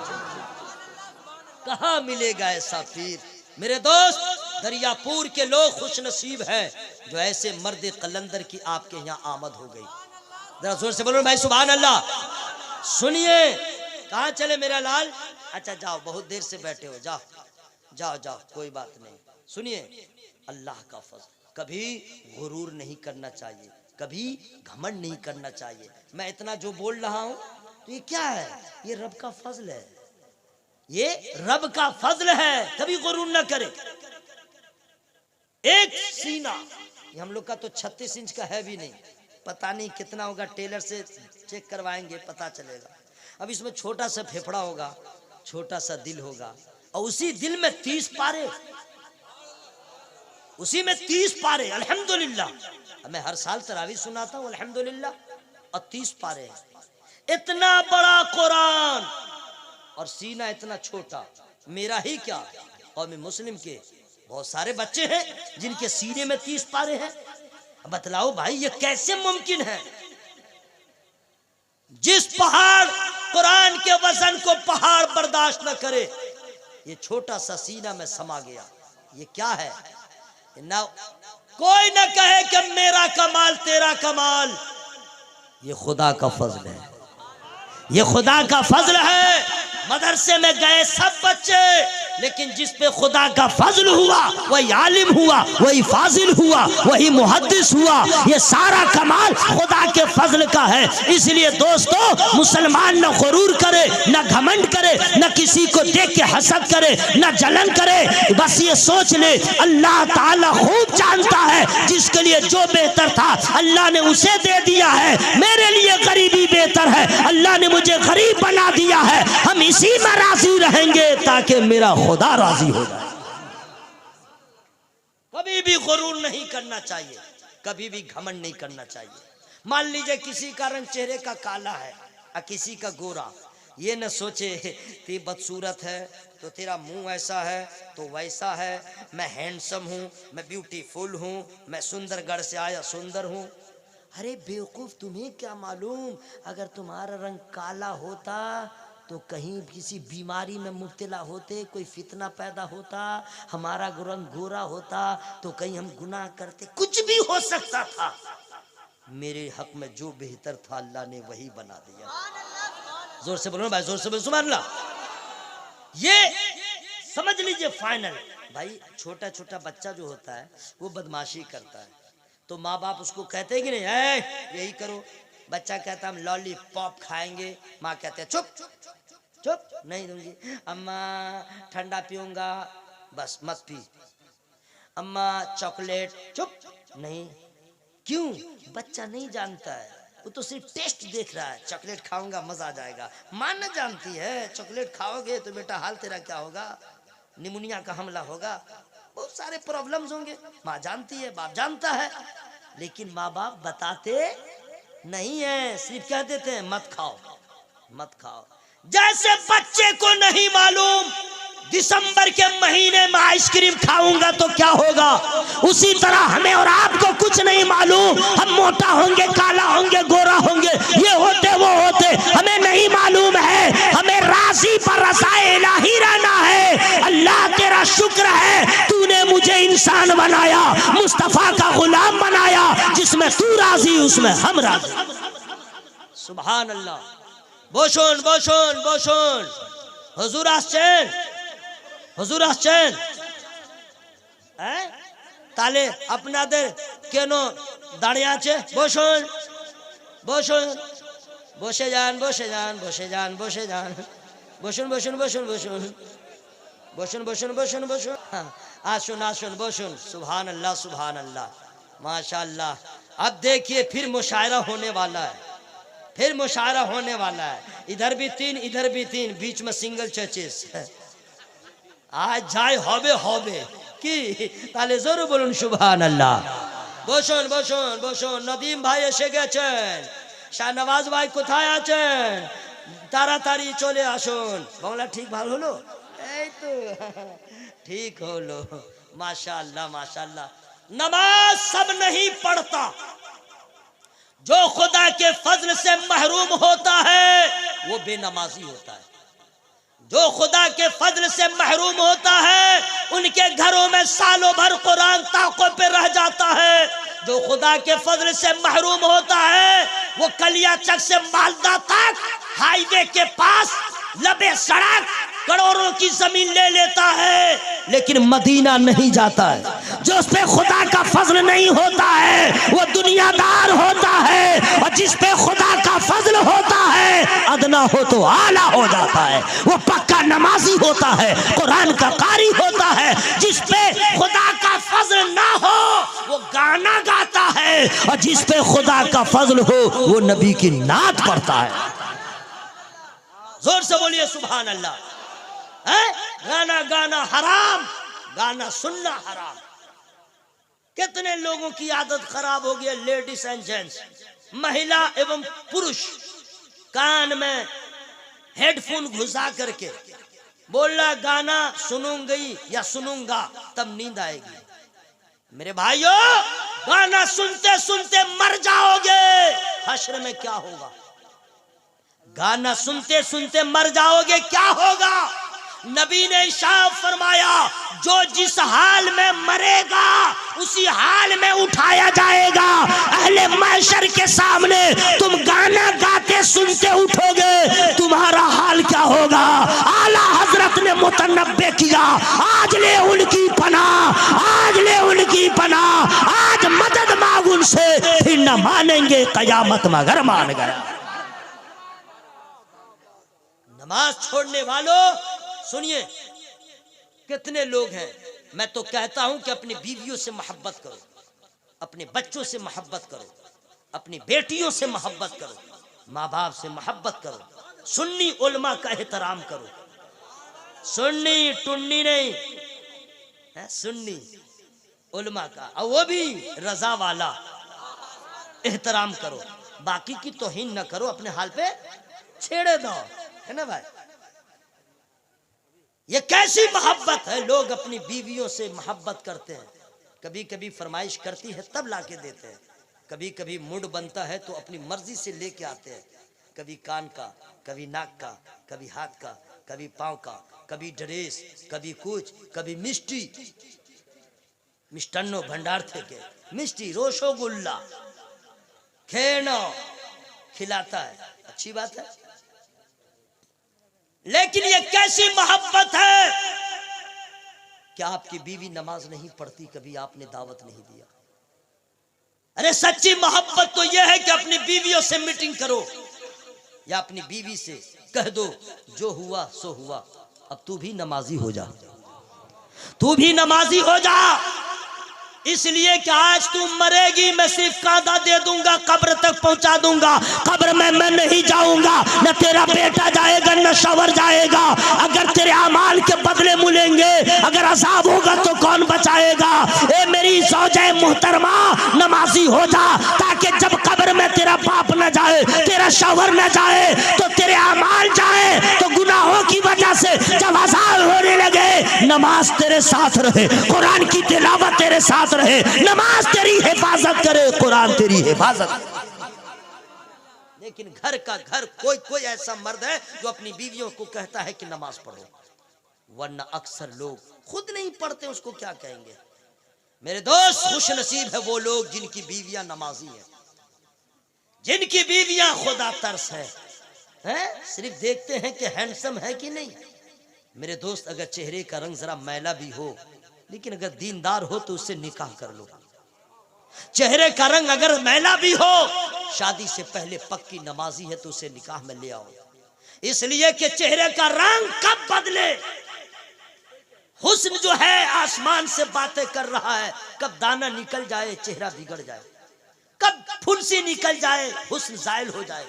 कहाँ मिलेगा ऐसा पीर? मेरे दोस्त, दरियापुर के लोग खुश नसीब हैं जो ऐसे मर्द कलंदर की आपके यहाँ आमद हो गई। जरा जोर से बोलो भाई सुभान अल्लाह। सुनिए, कहाँ चले मेरा लाल? अच्छा जाओ, बहुत देर से बैठे हो, जाओ जाओ जाओ, कोई बात नहीं। सुनिए, अल्लाह का फज़ल, कभी गुरूर नहीं करना चाहिए, कभी घमंड नहीं करना चाहिए। मैं इतना जो बोल रहा हूँ तो ये क्या है? ये रब का फजल है, ये रब का फजल है, कभी गुरूर ना करे। एक सीना, ये हम लोग का तो 36 इंच का है भी नहीं, पता नहीं कितना होगा, टेलर से चेक करवाएंगे पता चलेगा। अब इसमें छोटा सा फेफड़ा होगा, छोटा सा दिल होगा, और उसी दिल में 30 पारे, उसी में 30 पारे। अल्हम्दुलिल्लाह, मैं हर साल तरावी सुनाता हूँ अल्हम्दुलिल्लाह, और 30 पारे। इतना बड़ा कुरान और सीना इतना छोटा। मेरा ही क्या, और मैं मुस्लिम के बहुत सारे बच्चे हैं जिनके सीने में 30 पारे हैं। बतलाओ भाई ये कैसे मुमकिन है? जिस पहाड़ कुरान के वजन को पहाड़ बर्दाश्त न करे, ये छोटा सा सीना में समा गया। ये क्या है? ना कोई न कहे कि मेरा कमाल तेरा कमाल, ये खुदा का फजल है, ये खुदा का फजल है। मदरसे में गए सब बच्चे, लेकिन जिस पे खुदा का फजल हुआ वही आलिम हुआ, वही फाजिल हुआ, वही मुहद्दिस हुआ। ये सारा कमाल खुदा के फजल का है। इसलिए दोस्तों, मुसलमान न गुरूर करे, न घमंड करे, न किसी को देख के हसद करे, न जलन करे। बस ये सोच ले, अल्लाह ताला खूब जानता है जिसके लिए जो बेहतर था अल्लाह ने उसे दे दिया है। मेरे लिए गरीबी बेहतर है, अल्लाह ने मुझे गरीब बना दिया है। हम इसी में राजी रहेंगे ताकि मेरा खुदा राजी हो जाए। कभी भी गुरूर नहीं करना चाहिए, कभी भी घमंड नहीं करना चाहिए। मान लीजिए किसी का रंग चेहरे का काला है और किसी का गोरा, ये न सोचे कि बदसूरत है तो तेरा मुंह ऐसा है तो वैसा है, मैं हैंडसम हूँ, मैं ब्यूटीफुल हूँ, मैं सुंदरगढ़ से आया सुंदर हूँ। अरे बेवकूफ, तुम्हें क्या मालूम, अगर तुम्हारा रंग काला होता तो कहीं किसी बीमारी में मुब्तला होते, कोई फितना पैदा होता। हमारा रंग गोरा होता तो कहीं हम गुनाह करते, कुछ भी हो सकता था। मेरे हक में जो बेहतर था अल्लाह ने वही बना दिया। जोर से बोलो भाई, जोर से बोलो सुभान अल्लाह। ये समझ लीजिए फाइनल। भाई छोटा छोटा बच्चा जो होता है वो बदमाशी करता है, तो माँ बाप उसको कहते हैं कि नहीं है यही करो। बच्चा कहता हम लॉलीपॉप खाएंगे, माँ कहते हैं चुप चुप नहीं दूंगी। अम्मा ठंडा पीऊंगा, बस मत पी। अम्मा चॉकलेट, चुप नहीं। क्यों? बच्चा नहीं जानता है, वो तो सिर्फ टेस्ट देख रहा है। चॉकलेट खाऊंगा मजा आ जाएगा। माँ न जानती है चॉकलेट खाओगे तो बेटा हाल तेरा क्या होगा, निमोनिया का हमला होगा, बहुत सारे प्रॉब्लम्स होंगे। माँ जानती है, बाप जानता है, लेकिन माँ बाप बताते नहीं है, सिर्फ कह देते हैं मत खाओ मत खाओ। जैसे बच्चे को नहीं मालूम दिसंबर के महीने में आइसक्रीम खाऊंगा तो क्या होगा, उसी तरह हमें और आपको कुछ नहीं मालूम हम मोटा होंगे, काला होंगे, गोरा होंगे, ये होते वो होते, हमें नहीं मालूम है। हमें राजी पर रज़ाए इलाही रहना है। अल्लाह तेरा शुक्र है तूने मुझे इंसान बनाया, मुस्तफा का गुलाम बनाया, जिसमें तू राजी उसमें हम राजी। सुभान अल्लाह। বসুন বসুন বসুন, হুজুর আসছেন, হুজুর আসছেন। হ্যাঁ তাহলে আপনাদের কেন দাঁড়িয়ে আছে? বসুন বসুন, বসে যান বসে যান বসে যান বসে যান, বসুন বসুন বসুন বসুন বসুন বসুন বসুন বসুন, হ্যাঁ আসুন আসুन বসুन। सुभान अल्लाह सुभान अल्लाह, माशाअल्लाह। अब देखिए फिर मुशायरा होने वाला है, फिर मुशायरा होने वाला है। इधर भी तीन इधर भी तीन, बीच में सिंगल चर्चेस। आज जाए হবে হবে কি, তাহলে জোরে বলুন সুবহানাল্লাহ। বসুন বসুন বসুন, নদীম ভাই এসে গেছেন, শাহনওয়াজ ভাই কোথায় আছেন, তাড়াতাড়ি চলে আসুন। বাংলা ঠিক ভালো হলো? এই তো ঠিক হলো, माशाअल्लाह माशाअल्लाह। नमाज सब नहीं पढ़ता, जो खुदा के फजल से महरूम होता है वो बेनमाजी होता है। जो खुदा के फजल से महरूम होता है उनके घरों में सालों भर कुरान ताकों पे रह जाता है। जो खुदा के फजल से महरूम होता है वो कलियाचक से मालदा तक हाईवे के पास लबे सड़क करोड़ों की जमीन ले लेता है, लेकिन मदीना नहीं जाता है। जो उस पे खुदा का फजल नहीं होता है वो दुनियादार होता है, और जिस पे खुदा का फजल होता है अदना हो तो आला हो जाता है। वो पक्का नमाजी होता है, कुरान का कारी होता है। जिस पे खुदा का फजल ना हो वो गाना गाता है, और जिस पे खुदा का फजल हो वो नबी की नात पढ़ता है। जोर से बोलिए सुभान अल्लाह। गाना गाना हराम, गाना सुनना हराम। कितने लोगों की आदत खराब हो गई है, लेडीज एंड जेंट्स, महिला एवं पुरुष, कान में हेडफोन घुसा करके बोल रहा गाना सुनूंगी या सुनूंगा तब नींद आएगी। मेरे भाइयों, गाना सुनते सुनते मर जाओगे, हश्र में क्या होगा? गाना सुनते सुनते मर जाओगे, क्या होगा? नबी ने इरशाद फरमाया, जो जिस हाल में मरेगा उसी हाल में उठाया जाएगा। अहले महशर के सामने तुम गाना गाते सुनते उठोगे, तुम्हारा हाल क्या होगा? आला हजरत ने मुतनब्बे किया, आज ले उनकी पनाह, आज ले उनकी पनाह, आज मदद मांग उनसे, फिर न मानेंगे कयामत मगर मान गया। नमाज छोड़ने वालों सुनिए, कितने लोग हैं। मैं तो कहता हूं कि अपनी बीवियों से मोहब्बत करो, अपने बच्चों से मोहब्बत करो, अपनी बेटियों से मोहब्बत करो, माँ बाप से मोहब्बत करो, सुन्नी उलमा का एहतराम करो। सुन्नी टुन्नी नहीं है, सुन्नी उलमा का, और वो भी रजा वाला एहतराम करो। बाकी की तौहीन न करो, अपने हाल पे छेड़े दो, है ना भाई? ये कैसी मोहब्बत है? लोग अपनी बीवियों से मोहब्बत करते हैं, कभी कभी फरमाइश करती है तब लाके देते हैं, कभी कभी मूड बनता है तो अपनी मर्जी से लेके आते हैं। कभी कान का, कभी नाक का, कभी हाथ का, कभी पाँव का, कभी ड्रेस, कभी कुछ, कभी मिष्टी, मिष्टान्नो भंडार थे के मिष्टी, रोशोगुल्ला, खेनो खिलाता है, अच्छी बात है। लेकिन ये कैसी मोहब्बत है? क्या आपकी बीवी नमाज नहीं पढ़ती, कभी आपने दावत नहीं दिया? अरे सच्ची मोहब्बत तो यह है कि अपनी बीवियों से मीटिंग करो, या अपनी बीवी से कह दो जो हुआ सो हुआ, अब तू भी नमाजी हो जा, तू भी नमाजी हो जा। इसलिए कि आज तू मरेगी, मैं सिर्फ कांधा दे दूंगा, कब्र तक पहुंचा दूंगा, कब्र में मैं नहीं जाऊंगा, न तेरा बेटा जाएगा न शवर जाएगा। अगर तेरे अमाल के बदले मिलेंगे, अगर अजाब होगा तो कौन बचाएगा? ए मेरी ज़ौजा मुहतरमा, नमाजी हो जा, ताकि जब कब्र में तेरा तेरा बाप न जाए, तेरा शौहर न जाए, तो तेरे अमाल जाए, तो गुनाहों की वजह से जब अज़ान होने लगे नमाज तेरे साथ रहे, कुरान की तिलावत तेरे साथ रहे, नमाज तेरी हिफाजत करे, कुरान तेरी हिफाजत। लेकिन घर का घर कोई ऐसा मर्द है जो अपनी बीवियों को कहता है कि नमाज पढ़ो, वरना अक्सर लोग खुद नहीं पढ़ते, उसको क्या कहेंगे। मेरे दोस्त, खुश नसीब है वो लोग जिनकी बीवियां नमाजी हैं, जिनकी बीवियां खुदा तरस है? सिर्फ देखते हैं कि हैंडसम है कि नहीं। मेरे दोस्त, अगर चेहरे का रंग जरा मैला भी हो, लेकिन अगर दीनदार हो तो उससे निकाह कर लो। चेहरे का रंग अगर मैला भी हो, शादी से पहले पक्की नमाजी है तो उसे निकाह में ले आओ, इसलिए कि चेहरे का रंग कब बदले। हुस्न जो है आसमान से बातें कर रहा है, कब दाना निकल जाए चेहरा बिगड़ जाए, कब फुंसी निकल जाए हुस्न जायल हो जाए,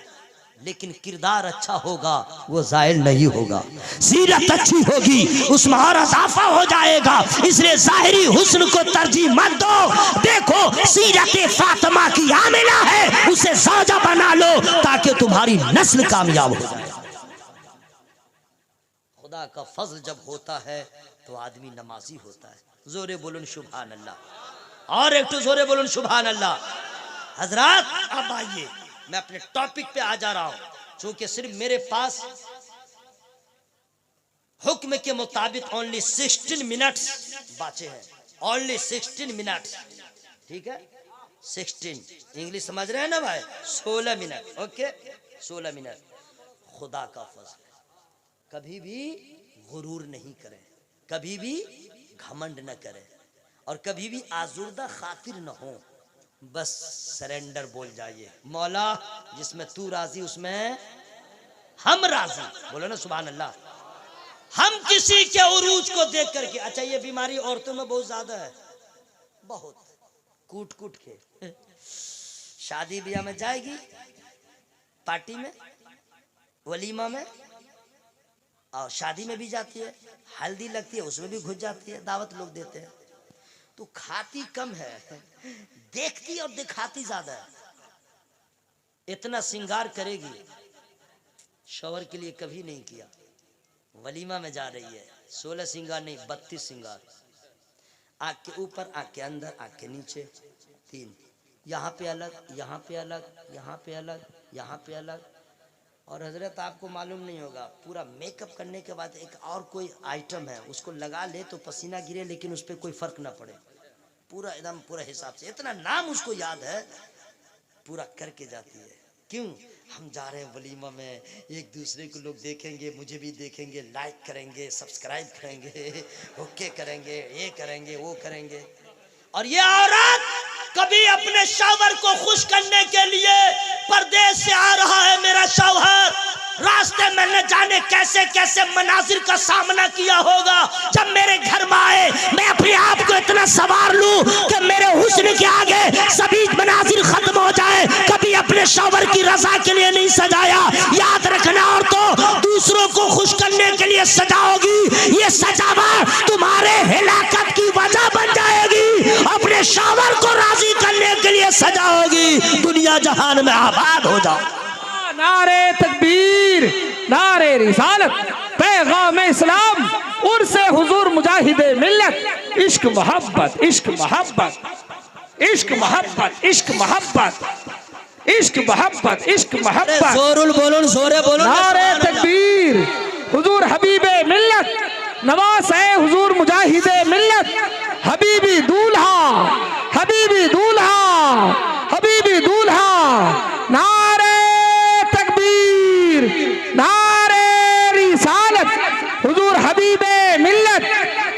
लेकिन किरदार अच्छा होगा वो जायल नहीं होगा। सीरत अच्छी होगी उसमें और इजाफा हो जाएगा, इसलिए जाहिरी हुस्न को तरजीह मत दो। देखो सीरत फातिमा की आमिना है, उसे ज़ौजा बना लो ताकि तुम्हारी नस्ल कामयाब हो जाए। खुदा का फजल जब होता है तो आदमी नमाजी होता है। जोरे बोलन सुभान अल्लाह, और एक तो जोरे बोलन सुभान अल्लाह। हजरात, अब आइए मैं अपने टॉपिक पे आ जा रहा हूं, चूंकि सिर्फ मेरे पास हुक्म के मुताबिक ओनली 16 मिनट्स बचे हैं, ओनली 16 मिनट्स, ठीक है 16, इंग्लिश समझ रहे हैं ना भाई, 16 मिनट, ओके 16 मिनट। खुदा का फजल, कभी भी गुरूर नहीं करें, कभी भी घमंड न करें, और कभी भी आजुर्दा खातिर न हो, बस सरेंडर बोल जाइए। मौला जिसमें तू राजी उसमें हम राजी, बोलो ना सुभान अल्लाह। हम किसी के उरूज को देख करके, अच्छा ये बीमारी औरतों में बहुत ज्यादा है, बहुत कूट कूट के शादी ब्याह में जाएगी, पार्टी में, वलीमा में, और शादी में भी जाती है, हल्दी लगती है उसमें भी घुस जाती है, दावत लोग देते हैं, तो खाती कम है, देखती और दिखाती ज्यादा है। इतना सिंगार करेगी, शौहर के लिए कभी नहीं किया, वलीमा में जा रही है, 16 सिंगार नहीं 32 सिंगार, आँख के ऊपर, आँख के अंदर, आँख के नीचे 3, यहाँ पे अलग, यहाँ पे अलग, यहाँ पे अलग, यहाँ पे अलग। और हजरत आपको मालूम नहीं होगा, पूरा मेकअप करने के बाद एक और कोई आइटम है, उसको लगा ले तो पसीना गिरे लेकिन उस पर कोई फर्क ना पड़े, पूरा एकदम पूरा हिसाब से, इतना नाम उसको याद है, पूरा करके जाती है। क्यों? हम जा रहे हैं वलीमा में, एक दूसरे को लोग देखेंगे, मुझे भी देखेंगे, लाइक करेंगे, सब्सक्राइब करेंगे, ओके करेंगे, ये करेंगे, वो करेंगे। और ये औरत कभी अपने शौहर को खुश करने के लिए परदेश से आ रहा है, मेरा शौहर रास्ते में न जाने कैसे कैसे मनाजिर का सामना किया होगा, जब मेरे घर में आए मैं अपने आप को इतना सवार लूं कि मेरे हुस्न के आगे सभी मनाजिर खत्म हो जाए। कभी अपने शौहर की रजा के लिए नहीं सजाया, याद रखना, और तो दूसरों को खुश करने के लिए सजाओगी, ये सजावट तुम्हारे हिलाकत की वजह बन जाएगी। अपने शौहर को राजी करने के लिए सजाओगी, दुनिया जहान में आबाद हो जाओ। नारे तकबीर, नारे रिसालत, पैगाम इस्लाम, उर्से हुजूर मुजाहिदे मिल्लत, इश्क मोहब्बत, इश्क मोहब्बत, इश्क मोहब्बत, इश्क मोहब्बत, इश्क मोहब्बत, इश्क मोहब्बत। जोरुल बोलो, जोरे बोलो। नारे तकबीर, हुजूर हबीबे मिल्लत, नवाज है हुजूर मुजाहिदे मिल्लत, हबीबी दूल्हा, हबीबी दूल्हा, हबीबी दूल्हा। नारे तकबीर, नारे रिसालत, हुजूर हबीबे मिल्लत,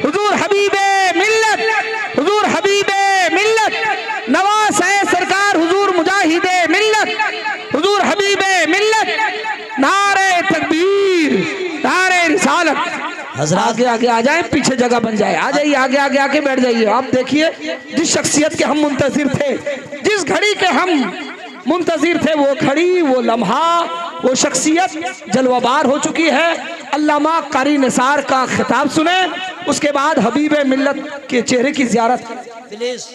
हुजूर हबीबे मिल्लत, हुजूर हबीबे मिल्लत, नवाज है सरकार हुजूर मुजाहिदे मिल्लत, हुजूर हबीबे मिल्लत। नारे तकबीर, नारे रिसालत। आगे आगे आ जाए, पीछे जगह बन जाए, आ जाइए, आगे आगे आके बैठ जाइए। आप देखिए जिस शख्सियत के हम मुंतजिर थे, जिस घड़ी के हम मुंतजिर थे, वो घड़ी, वो लम्हा, वो शख्सियत जलवाबार हो चुकी है। अल्लामा कारी निसार का खिताब सुने, उसके बाद हबीब मिल्लत के चेहरे की ज़ियारत। प्लीज,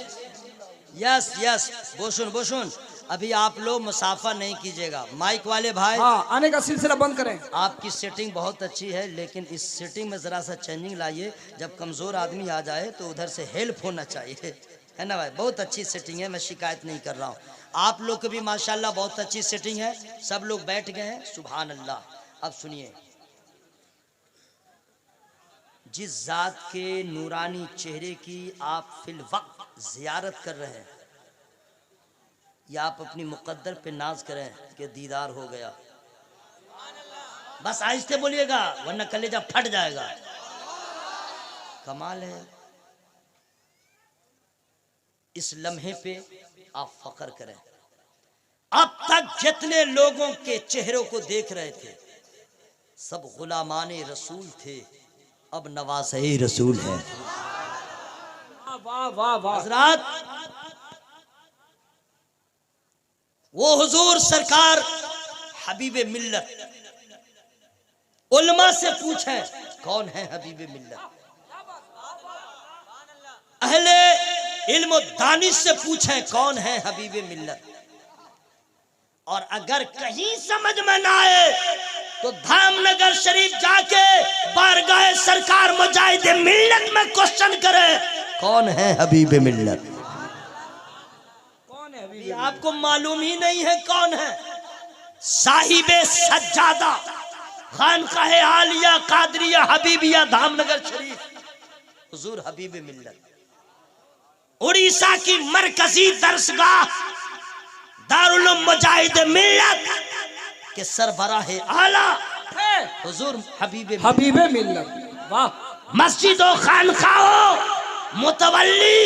यस यस, बोसुन बोसुन। अभी आप लोग मुसाफा नहीं कीजिएगा। माइक वाले भाई, हाँ, आने का सिलसिला बंद करें। आपकी सेटिंग बहुत अच्छी है, लेकिन इस सेटिंग में ज़रा सा चेंजिंग लाइए। जब कमज़ोर आदमी आ जाए तो उधर से हेल्प होना चाहिए, है ना भाई। बहुत अच्छी सेटिंग है, मैं शिकायत नहीं कर रहा हूँ। आप लोग की भी माशाल्लाह बहुत अच्छी सेटिंग है। सब लोग बैठ गए हैं, सुभान अल्लाह। अब सुनिए, जिस ज़ात के नूरानी चेहरे की आप फिल वक्त ज़ियारत कर रहे हैं, या आप अपनी मुकद्दर पे नाज करें कि दीदार हो गया। बस आहिस्ते बोलिएगा वरना कलेजा फट जाएगा। कमाल है। इस लम्हे पे आप फख्र करें। अब तक जितने लोगों के चेहरों को देख रहे थे सब गुलामाने रसूल थे, अब नवासे रसूल है। वाह वाह वाह। हजरात, वो हुजूर सरकार हबीबे मिल्लत, उलमा से पूछें कौन है हबीबे मिल्लत, अहले इल्म दानिश से पूछें कौन है हबीबे मिल्लत। और अगर कहीं समझ में ना आए तो धामनगर शरीफ जाके बारगाह सरकार मुजाहिद मिल्लत में क्वेश्चन करें कौन है हबीबे मिल्लत। आपको मालूम ही नहीं है कौन है? साहिबे सज्जादा खानकाहे आलिया कादरिया हबीबिया धामनगर शरीफ हुजूर हबीबे मिल्लत। उड़ीसा की मरकजी दरसगाह दारुल मुजाहिद मिल्लत के सरबराह आला हुजूर हबीबे मिल्लत। वाह। मस्जिद और खानकाओं मुतवल्ली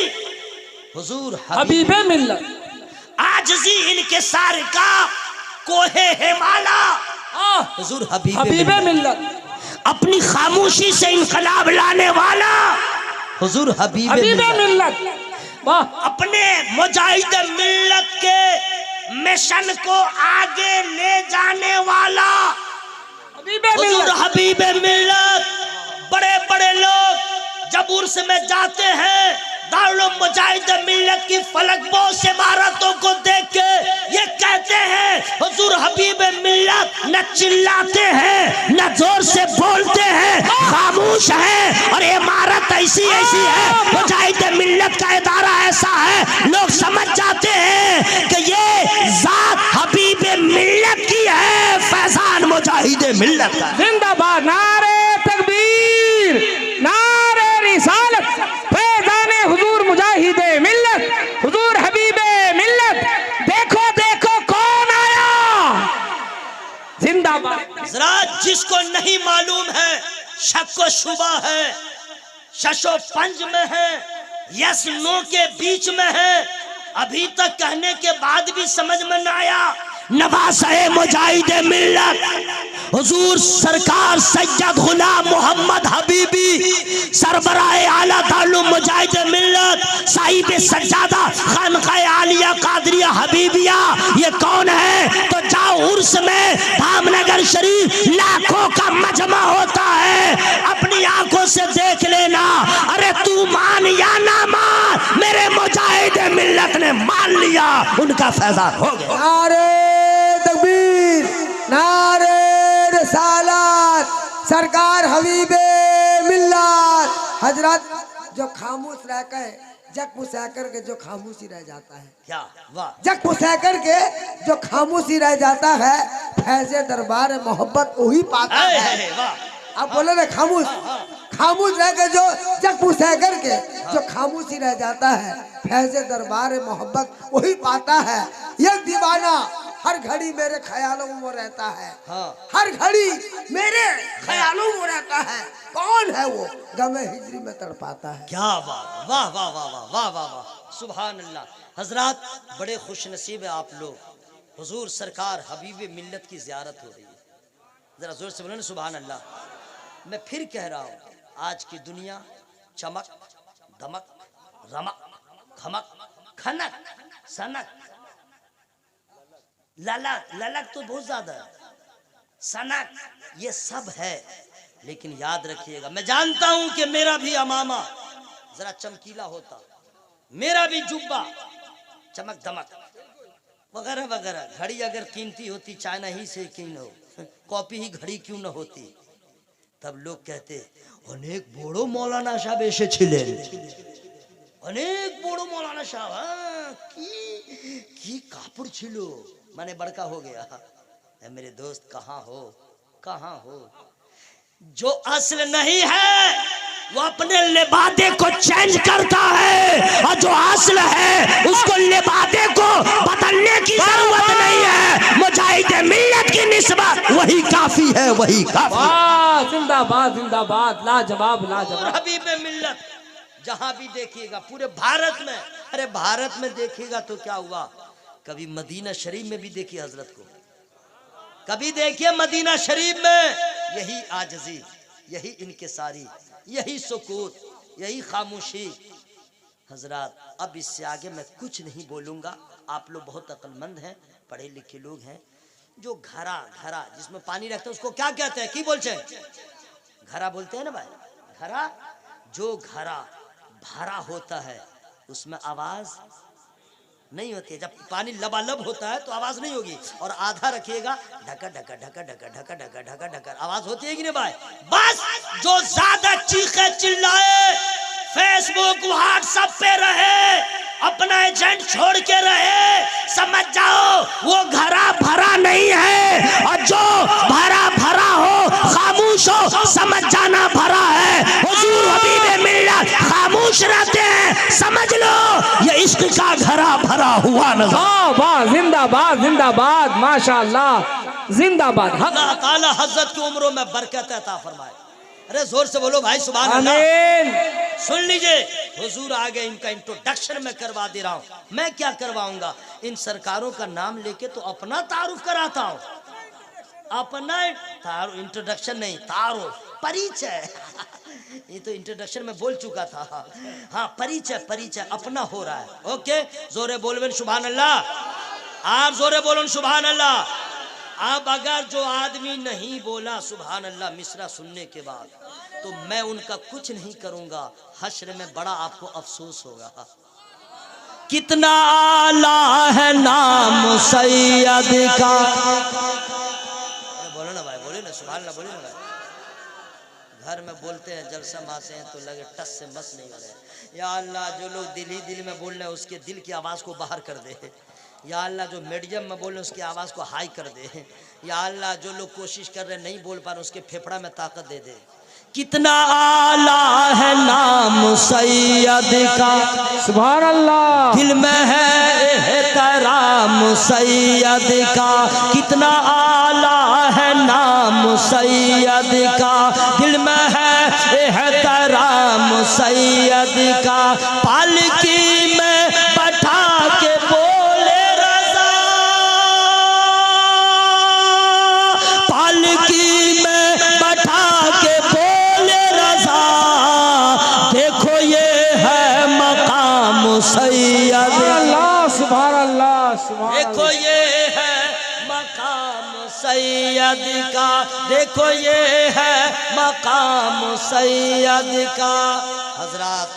हुजूर हबीबे मिल्लत। आजजी इनके सार का कोहे हिमाला हुजूर हबीबे मिल्लत। अपनी खामोशी से इनकलाब लाने वाला हुजूर हबीबे मिल्लत। वाह। अपने मुजाहिद मिल्लत के मिशन को आगे ले जाने वाला हुजूर हबीबे मिल्लत। बड़े बड़े लोग जब उर्स में जाते हैं दारुल मुजाहिद मिल्लत की फलकबोस इमारतों को देख के ये कहते हैं हुजूर हबीब मिल्लत न चिल्लाते हैं न जोर से बोलते हैं, खामोश है और इमारत ऐसी ऐसी है, मुजाहिद मिल्लत का इदारा ऐसा है, लोग समझ जाते हैं कि ये जात हबीब मिल्लत की है, फैजान मुजाहिद मिल्लत का। जिंदाबाद। नारे तकबीर, नारे रिसालत, हुजूर मुजाहिदे मिल्लत, हुजूर हबीबे मिल्लत। देखो देखो कौन आया। जिंदाबाद। जरा जिसको नहीं मालूम है, शक व शुबा है, शशो पंज में है, यस नो के बीच में है, अभी तक कहने के बाद भी समझ में न आया, नवासे मुजाहिद मिल्लत हुजूर सरकार सैयद गुलाम मोहम्मद हबीबी सरबराए आला दारुल मुजाहिद मिल्लत साहिब सज्जादा खानकाए आलिया कादरिया हबीबिया ये कौन है? तो जाओ उर्स में धामनगर शरीफ लाखों का मजमा होता है, अपनी आंखों से देख लेना। अरे तू मान या ना मान, मेरे मुजाहिद मिल्लत ने मान लिया, उनका फैजान हो गया। नारे तकबीर, नारे रिसालत, सरकार हबीबे मिल्लत। हजरत जो खामोश रहकर जग पुसा करके जो खामोशी रह जाता है, क्या वाह, जग पुसा करके जो खामोशी रह जाता है, फैज़े दरबार मोहब्बत वही पाता है। वाह। आप बोले ना खामोश, खामोश रह के जो जग पुसा करके जो खामोशी रह जाता है, फैज़े दरबार मोहब्बत वही पाता है। यह दीवाना हर घड़ी मेरे ख्यालों में रहता है, हर घड़ी मेरे ख्यालों में रहता है। कौन है वो? गमे हिजरी में तड़पाता है। क्या बात, वाह वाह वाह वाह वाह वाह वाह, सुभान अल्लाह। हजरात बड़े खुश नसीब है आप लोग, हुजूर सरकार हबीब मिल्लत की ज़ियारत हो रही है। जरा जोर से बोलो ना सुभान अल्लाह। मैं फिर कह रहा हूँ, आज की दुनिया चमक दमक रमक खमक खनक सनक ललक, ललक तो बहुत ज्यादा है, सनक ये सब है, लेकिन याद रखिएगा, मैं जानता हूं कि मेरा भी अमामा जरा चमकीला होता, मेरा भी जुब्बा चमक दमक, वगैरह वगैरह। घड़ी अगर कीमती होती चाइना ही से क्यों न हो, कॉपी ही घड़ी क्यों न होती। तब लोग कहते अनेक बड़ो मौलाना साहब ऐसे छिले, अनेक बड़ो मौलाना साहब की कापड़ छिलो, माने बड़का हो गया। मेरे दोस्त कहाँ हो, कहाँ हो। जो असल नहीं है वो अपने लिबादे को चेंज करता है, और जो असल है उसको लिबादे को बदलने की जरूरत नहीं है। मुजाहिदे मिल्लत की निस्बत वही काफी है, वही काफी। वाह, जिंदाबाद जिंदाबाद, लाजवाब लाजवाब। हबीब मिल्लत जहां भी देखिएगा पूरे भारत में, अरे भारत में देखिएगा तो क्या हुआ, कभी मदीना शरीफ में भी देखिए हजरत को, कभी देखिए मदीना शरीफ में यही आजजी, यही इनकिसारी, यही सुकूत, यही खामोशी। हजरत अब इससे आगे मैं कुछ नहीं बोलूंगा, आप लोग बहुत अक्लमंद हैं, पढ़े लिखे लोग हैं। जो घड़ा घड़ा जिसमें पानी रखते हैं उसको क्या कहते हैं, की बोलते हैं? घड़ा बोलते हैं ना भाई, घड़ा। जो घड़ा भरा होता है उसमें आवाज नहीं होती है, जब पानी लबालब होता है तो आवाज नहीं होगी, और आधा रखिएगा ढका ढका ढका ढका ढका ढका ढका ढका आवाज होती है कि नहीं भाई। बस जो ज्यादा चीखे चिल्लाए, फेसबुक व्हाट्सएप पे रहे, अपना एजेंट छोड़ के रहे, समझ जाओ वो घरा भरा नहीं है, और जो भरा भरा हो खामोश हो समझ जाना भरा है। हुजूर हबीब मिल्लत खामोश रहते हैं, समझ लो ये इश्क का घरा भरा हुआ नजर। वाह वाह, जिंदाबाद जिंदाबाद, माशाअल्लाह, जिंदाबाद। अल्लाह ताला हजरत की उम्रों में बरकत अता फरमाए। अरे जोर से बोलो भाई सुभान अल्लाह। आमीन। सुन लीजिए, हुजूर आगे इनका इंट्रोडक्शन मैं करवा दे रहा हूँ। मैं क्या करवाऊंगा, इन सरकारों का नाम लेके तो अपना तारुफ कराता हूँ, अपना इंट्रोडक्शन नहीं, तारुफ, परिचय। ये तो इंट्रोडक्शन में बोल चुका था। हाँ, परिचय, परिचय अपना हो रहा है। ओके, जोरे बोलवेन सुभान अल्लाह, आप जोरे बोलो सुभान अल्लाह। अब अगर जो आदमी नहीं बोला सुभान अल्लाह मिसरा सुनने के बाद, तो मैं उनका कुछ नहीं करूंगा, हश्र में बड़ा आपको अफसोस होगा। कितना आला है नाम सैयद का। बोलो ना भाई, बोले ना सुभान अल्लाह, बोले ना भाई। घर में बोलते हैं, जलसा मारते हैं तो लगे टस से मस नहीं हो रहे। या अल्लाह, जो लोग दिल ही दिल में बोल रहे हैं उसके दिल की आवाज़ को बाहर कर दे। या अल्लाह, जो मीडियम में बोल रहे हैं उसकी आवाज़ को हाई कर दे। या अल्लाह, जो लोग कोशिश कर रहे हैं नहीं बोल पा रहे उसके फेफड़ा में ताकत दे दे। कितना आला है नाम सैयद का, सुभान अल्लाह। दिल में है एहतराम सैयद का। कितना आला है नाम सैयद का, दिल में है एहतराम सैयद का। पालकी में बैठा के बोले रज़ा, पालकी में बैठा के बोले रज़ा। देखो ये है मकाम सैयद, सुभान अल्लाह, सुभान देखो ये है मकाम सैयद का। देखो ये है मकाम सैयद का। हजरत,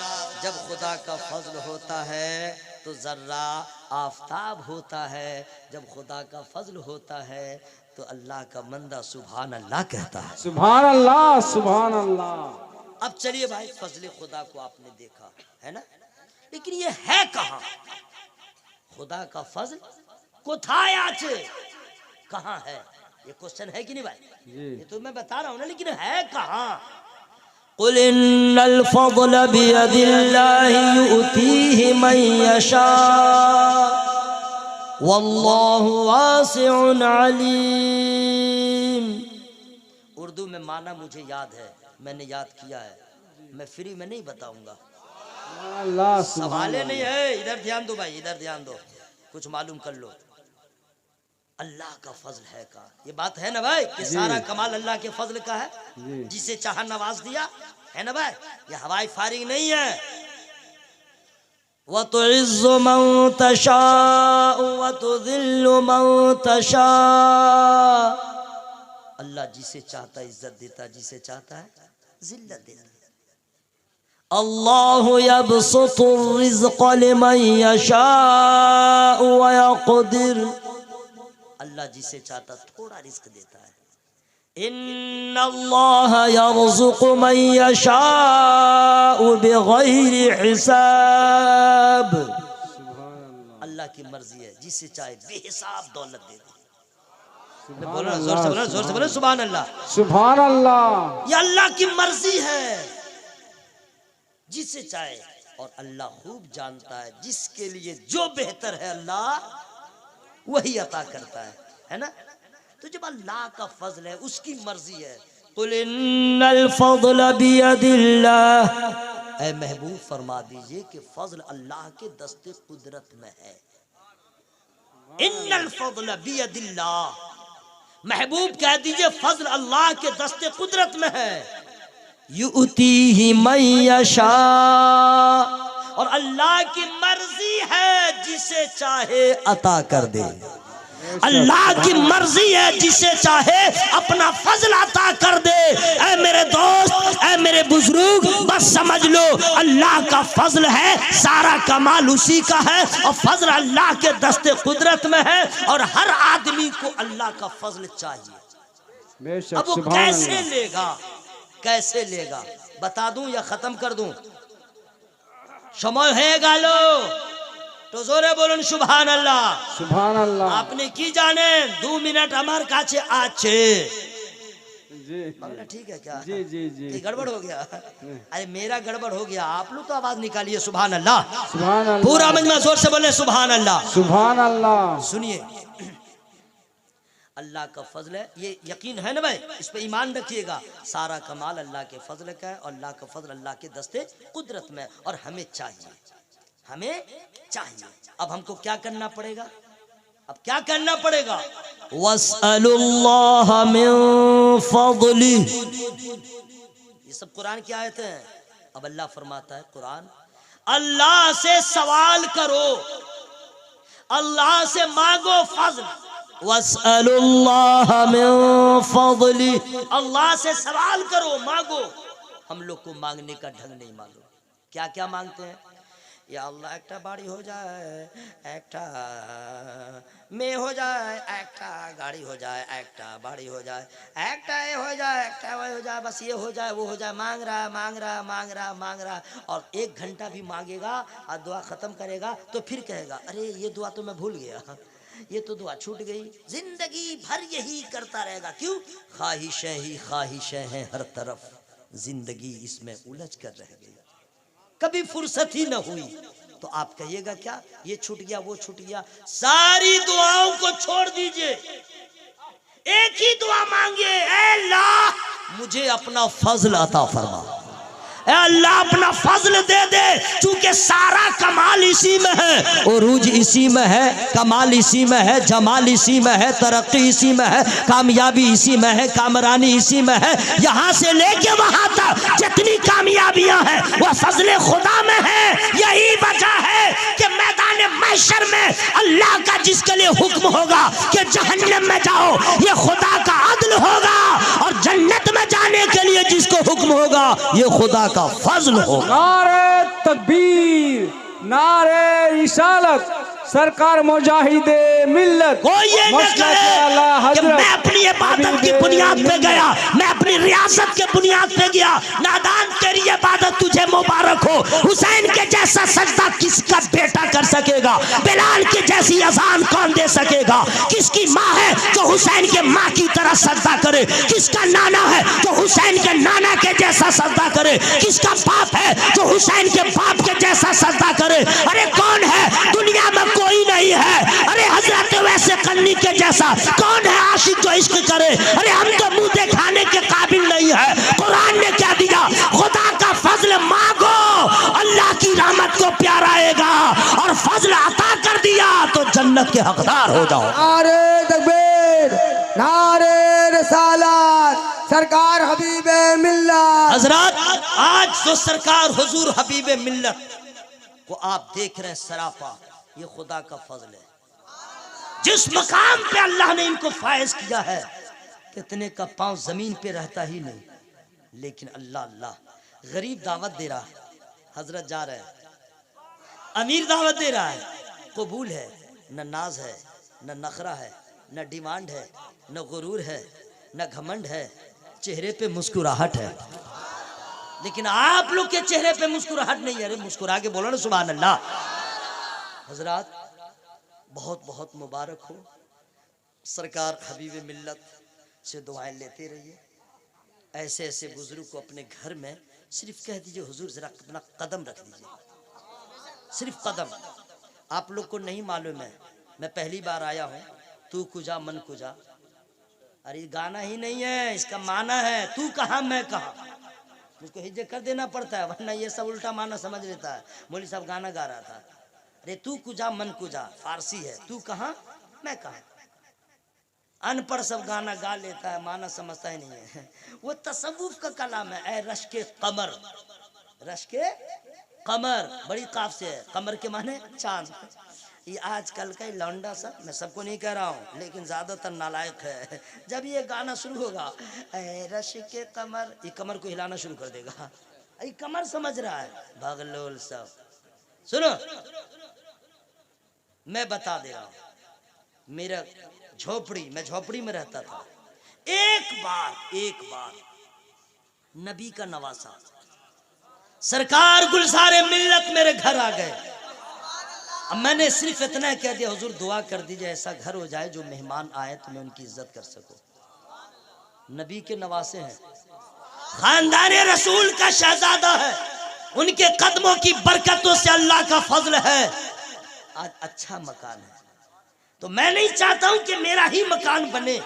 जब खुदा का फजल होता है तो जर्रा आफताब होता है, जब खुदा का फजल होता है तो अल्लाह का बंदा सुभान अल्लाह कहता है। सुभान अल्लाह, सुभान अल्लाह। अब चलिए भाई, फजल खुदा को आपने देखा है ना, लेकिन ये है कहाँ? खुदा का फजल कोथाय आछे, कहाँ है? ये क्वेश्चन है कि नहीं भाई? ये तो मैं बता रहा हूँ ना, लेकिन है कहाँ? कुल इन्नल फज़ल बियदिल्लाहि युतीहि मन यशा वल्लाहु वासिउन अलीम। उर्दू में माना मुझे याद है, मैंने याद किया है, मैं फ्री में नहीं बताऊंगा। अल्लाह, सवाले नहीं है, इधर ध्यान दो भाई, इधर ध्यान दो, कुछ मालूम कर लो। अल्लाह का फजल है का, ये बात है ना भाई कि सारा कमाल अल्लाह के फजल का है, जिसे चाहा नवाज दिया, है ना भाई? ये हवाई फायरिंग नहीं है। व तुइज़्ज़ु मन तशा व तुज़िल्लु मन तशा। अल्लाह जिसे चाहता है इज्जत देता, जिसे चाहता है जिल्लत देता। अल्लाहु यबसुतुर रिज़्क़ लिमन यशाअ व यक़दिर, अल्लाह जिसे चाहता थोड़ा रिस्क देता है। इन्नल्लाह यरज़ुक़ु मन यशाअ बिग़ैरि हिसाब, अल्लाह की मर्जी है, जिसे चाहे बेहिसाब दौलत दे दे। बोलो जोर से बोलो, जोर से बोलो सुभान अल्लाह। सुभान अल्लाह। ये अल्लाह की मर्जी है, जिसे चाहे। और अल्लाह खूब जानता है जिसके लिए जो बेहतर है अल्लाह वही अता करता है ना। तो जब अल्लाह का फजल है, उसकी मर्जी है, कुल इन्नल फज़्ल बियदिल्लाह, ऐ महबूब फरमा दीजिए कि फजल अल्लाह के दस्ते कुदरत में है। इन्नल फज़्ल बियदिल्लाह, महबूब कह दीजिए फजल अल्लाह के दस्ते कुदरत में है। युतीही मन यशा, और अल्लाह की मर्जी है जिसे चाहे अता कर दे। अल्लाह की मर्जी है जिसे चाहे अपना फजल अता कर दे। ऐ मेरे दोस्त, ऐ मेरे बुजुर्ग, बस समझ लो अल्लाह का फजल है, सारा कमाल उसी का है, और फजल अल्लाह के दस्ते कुदरत में है, और हर आदमी को अल्लाह का फजल चाहिए। अब वो कैसे लेगा, कैसे लेगा, बता दूं या खत्म कर दूं? समय है गालो तो जोरे बोलून सुभान अल्लाह। सुभान अल्लाह। आपने की जाने 2 मिनट हमारे काछे आछे जी ठीक है क्या? जी जी जी गड़बड़ हो गया? अरे मेरा गड़बड़ हो गया, आप लोग तो आवाज निकालिए सुभान अल्लाह। सुभान अल्लाह। पूरा मजमा जोर से बोले सुभान अल्लाह। सुभान अल्लाह। सुनिए, अल्लाह का फजल है, ये यकीन है ना भाई, इस पे ईमान रखिएगा। सारा कमाल अल्लाह के फजल का है, और अल्लाह का फजल अल्लाह के दस्ते कुदरत में, और हमें चाहिए, हमें चाहिए। अब हमको क्या करना पड़ेगा? अब क्या करना पड़ेगा? वस्अलुल्लाह मिन फज़ली, ये सब कुरान की आयतें हैं। अब अल्लाह फरमाता है कुरान, अल्लाह से सवाल करो, अल्लाह से मांगो फजल। वस्अलुल्लाह मिन फज़ली, अल्लाह से सवाल करो, मांगो। हम लोग को मांगने का ढंग नहीं मालूम। क्या क्या मांगते हैं? या अल्लाह एक बाड़ी हो जाए, एक में हो जाए, एक गाड़ी हो जाए, एक बाड़ी हो जाए, एक ये हो जाए, एक वो हो जाए, बस ये हो जाए, वो हो जाए। मांग रहा मांग रहा मांग रहा मांग रहा, और 1 घंटा भी मांगेगा और दुआ खत्म करेगा तो फिर कहेगा अरे ये दुआ तो मैं भूल गया, ये तो दुआ छूट गई। जिंदगी भर यही करता रहेगा। क्यों? ख्वाहिशें ही ख्वाहिशें हैं हर तरफ, जिंदगी इसमें उलझ कर रह गई, कभी फुर्सत ही न हुई। तो आप कहिएगा क्या ये छूट गया वो छूट गया? सारी दुआओं को छोड़ दीजिए, एक ही दुआ मांगिए, ऐ अल्लाह मुझे अपना फजल अता फरमा, ऐ अल्लाह अपना फजल दे दे। चूंकि सारा कमाल इसी में है, उरूज इसी में है, कमाल इसी में है, जमाल इसी में है, तरक्की इसी में है, कामयाबी इसी में है, कामरानी इसी में है। यहाँ से लेके वहां तक जितनी कामयाबियां हैं वह फजल खुदा में है। यही वजह है कि मैदान महशर में अल्लाह का जिसके लिए हुक्म होगा कि जहन्नम में जाओ, ये खुदा का अदल होगा, और जन्नत में जाने के लिए जिसको हुक्म होगा ये खुदा का फजल होगा। नारे तकबीर, नारे रिसालत, सरकार मुजाहिदे मिल्लत। कोई ये न कहे कि मैं अपनी इबादत की बुनियाद पे गया, मैं अपनी रियासत के बुनियाद पे गया। नादान, तेरी इबादत तुझे मुबारक हो। हुसैन के जैसा सजदा किसका बेटा कर सकेगा? बिलाल की जैसी अजान कौन दे सकेगा? किसकी माँ है जो हुसैन के माँ की तरह सजदा करे? किसका नाना है जो हुसैन के नाना के जैसा सजदा करे? किसका बाप है जो हुसैन के बाप के जैसा सजदा करे? अरे कौन है? दुनिया में कोई नहीं है। अरे हजरत वैसे कन्नी के जैसा कौन है आशिक जो इश्क करे? अरे हम तो मुंह दिखाने के काबिल नहीं है। कुरान ने क्या दिया? खुदा का फजल मांगो, अल्लाह की रहमत को प्यारा आएगा, और फजल अता कर दिया तो जन्नत के हकदार हो जाओ। नारे तकबीर, नारे रिसालत, सरकार हबीबे मिल्लत। हजरत आज जो सरकार हुजूर हबीबे मिल्लत को आप देख रहे हैं सरापा, ये खुदा का फजल है। जिस मकाम पे अल्लाह ने इनको फायज किया है, कितने का पांव जमीन पे रहता ही नहीं, लेकिन अल्लाह अल्लाह गरीब दावत दे रहा, हजरत जा रहे हैं, अमीर दावत दे रहा है, कबूल है, न नाज है, न नखरा है, न डिमांड है, न गुरूर है, न घमंड है, चेहरे पे मुस्कुराहट है। लेकिन आप लोग के चेहरे पे मुस्कुराहट नहीं है। अरे मुस्कुरा के बोलो ना सुभान अल्लाह। हजरात बहुत बहुत मुबारक हो। सरकार हबीब मिल्लत से दुआएं लेते रहिए। ऐसे ऐसे बुजुर्ग को अपने घर में सिर्फ कह दीजिए हुजूर जरा अपना कदम रख दीजिए, सिर्फ कदम। आप लोग को नहीं मालूम है, मैं पहली बार आया हूँ। तू कुजा मन कुजा, अरे ये गाना ही नहीं है, इसका माना है तू कहाँ मैं कहाँ। मुझको हिज्जे कर देना पड़ता है, वरना ये सब उल्टा माना समझ लेता है। मौलवी साहब गाना गा रहा था, अरे तू कुजा मन कुजा, फारसी है, तू कहाँ मैं कहाँ। अनपढ़ सब गाना गा लेता है, माना समझता ही नहीं है। वो तसव्वुफ का कलाम है। ए रश के कमर, रश के कमर बड़ी काफ से है, कमर के माने चांद। ये आजकल का लौंडा सब, मैं सबको नहीं कह रहा हूँ लेकिन ज्यादातर नालायक है। जब ये गाना शुरू होगा ए रश के कमर, ये कमर को हिलाना शुरू कर देगा। ये कमर समझ रहा है, भगलोल सब। सुनो मैं बता दे रहा हूँ, मेरा झोपड़ी, मैं झोपड़ी में रहता था। एक बार नबी का नवासा सरकार गुलजारे मिल्लत मेरे घर आ गए। अब मैंने सिर्फ इतना कह दिया, हुजूर दुआ कर दीजिए ऐसा घर हो जाए जो मेहमान आए तो मैं उनकी इज्जत कर सकूं। नबी के नवासे हैं, खानदान रसूल का शहजादा है, उनके कदमों की बरकतों से अल्लाह का फजल है। आज अच्छा मकान है, तो मैं नहीं चाहता हूं कि मेरा ही मकान बने।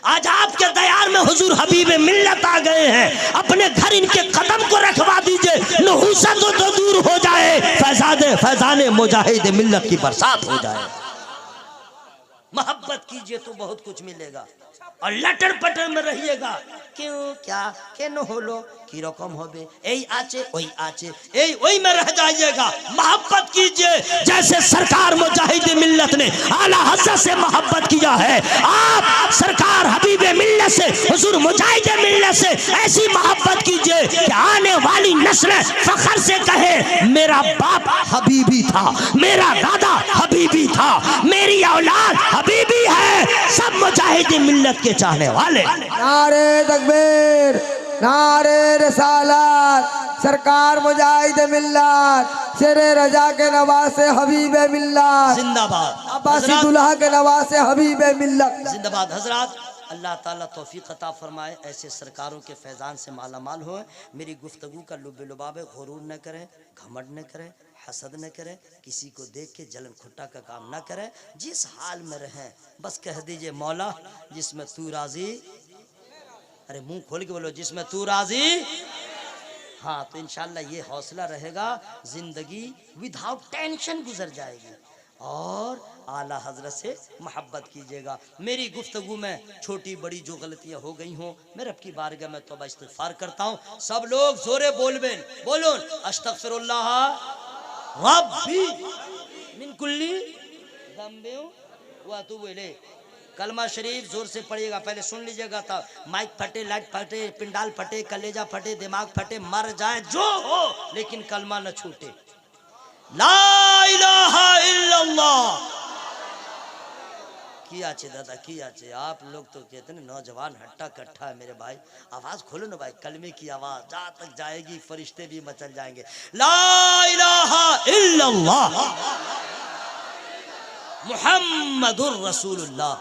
आज आपके दयार में हुजूर हबीब मिल्लत आ गए हैं, अपने घर इनके कदम को रखवा दीजिए, नहुसत तो दूर हो जाए, फैजाने मुजाहिद मिल्लत की बरसात हो जाए। मोहब्बत कीजिए तो बहुत कुछ मिलेगा, और लटर पटर में रहिएगा क्यों क्या के न होलो की रकम होबे, यही आचे वही आचे, यही वही में रह जाइएगा। मोहब्बत कीजिए जैसे सरकार मुजाहिद मिल्लत ने आला हज़रत से मोहब्बत किया है। आप सरकार हबीब मिल्लत से, हुजूर मुजाहिद मिल्लत से ऐसी मोहब्बत कीजिए कि आने वाली नस्ल फख्र से कहे मेरा बाप हबीबी था, मेरा दादा हबीबी था, मेरी औलाद हबीबी है, सब मुजाहिद मिल्लत के चाहने वाले। नारे तकबीर, नारे रिसालत, सरकार मुजाहिद मिल्लत, शेरे रजा के नवासे हबीब मिल्लत जिंदाबाद, अब्बासी दुल्हा के नवासे हबीब मिल्लत जिंदाबाद। हजरात अल्लाह ताला तौफीक अता फरमाए, ऐसे सरकारों के फैजान से मालामाल हो। मेरी गुफ्तगू का लुब्बे लुबाब है, गुरूर न करें, घमंड न करें, हसद न करें, किसी को देख के जलन खुट्टा का काम न करें। जिस हाल में रहें बस कह दीजिए मौला जिसमें तू राजी, अरे मुंह खोल के बोलो जिसमें तू राजी। हाँ तो इंशाल्लाह ये हौसला रहेगा, जिंदगी विदाउट टेंशन गुजर जाएगी। और आला हजरत से मोहब्बत कीजिएगा। मेरी गुफ्तगू में छोटी बड़ी जो गलतियां हो गई हों, मैं रब की बारगाह में तौबा इस्तिग़फ़ार करता हूँ। सब लोग जोरे बोलो अस्तग़फ़िरुल्लाह रब्बी मिन कुल्ली ज़ंबिन व अतूबु इलैह। कलमा शरीफ जोर से पढ़िएगा, पहले सुन लीजिएगा तब। माइक फटे, लाइट फटे, पिंडाल फटे, कलेजा फटे, दिमाग फटे, मर जाए जो हो, लेकिन कलमा न छूटे। ला इलाहा इल्लल्लाह। की आचे दादा की आचे, आप लोग तो कहते हैं नौजवान हट्टा कट्ठा है मेरे भाई। आवाज खोलो ना भाई, कलमे की आवाज जहां तक जाएगी फरिश्ते भी मचल जाएंगे। ला इलाहा इल्लल्लाह मुहम्मदुर रसूलुल्लाह।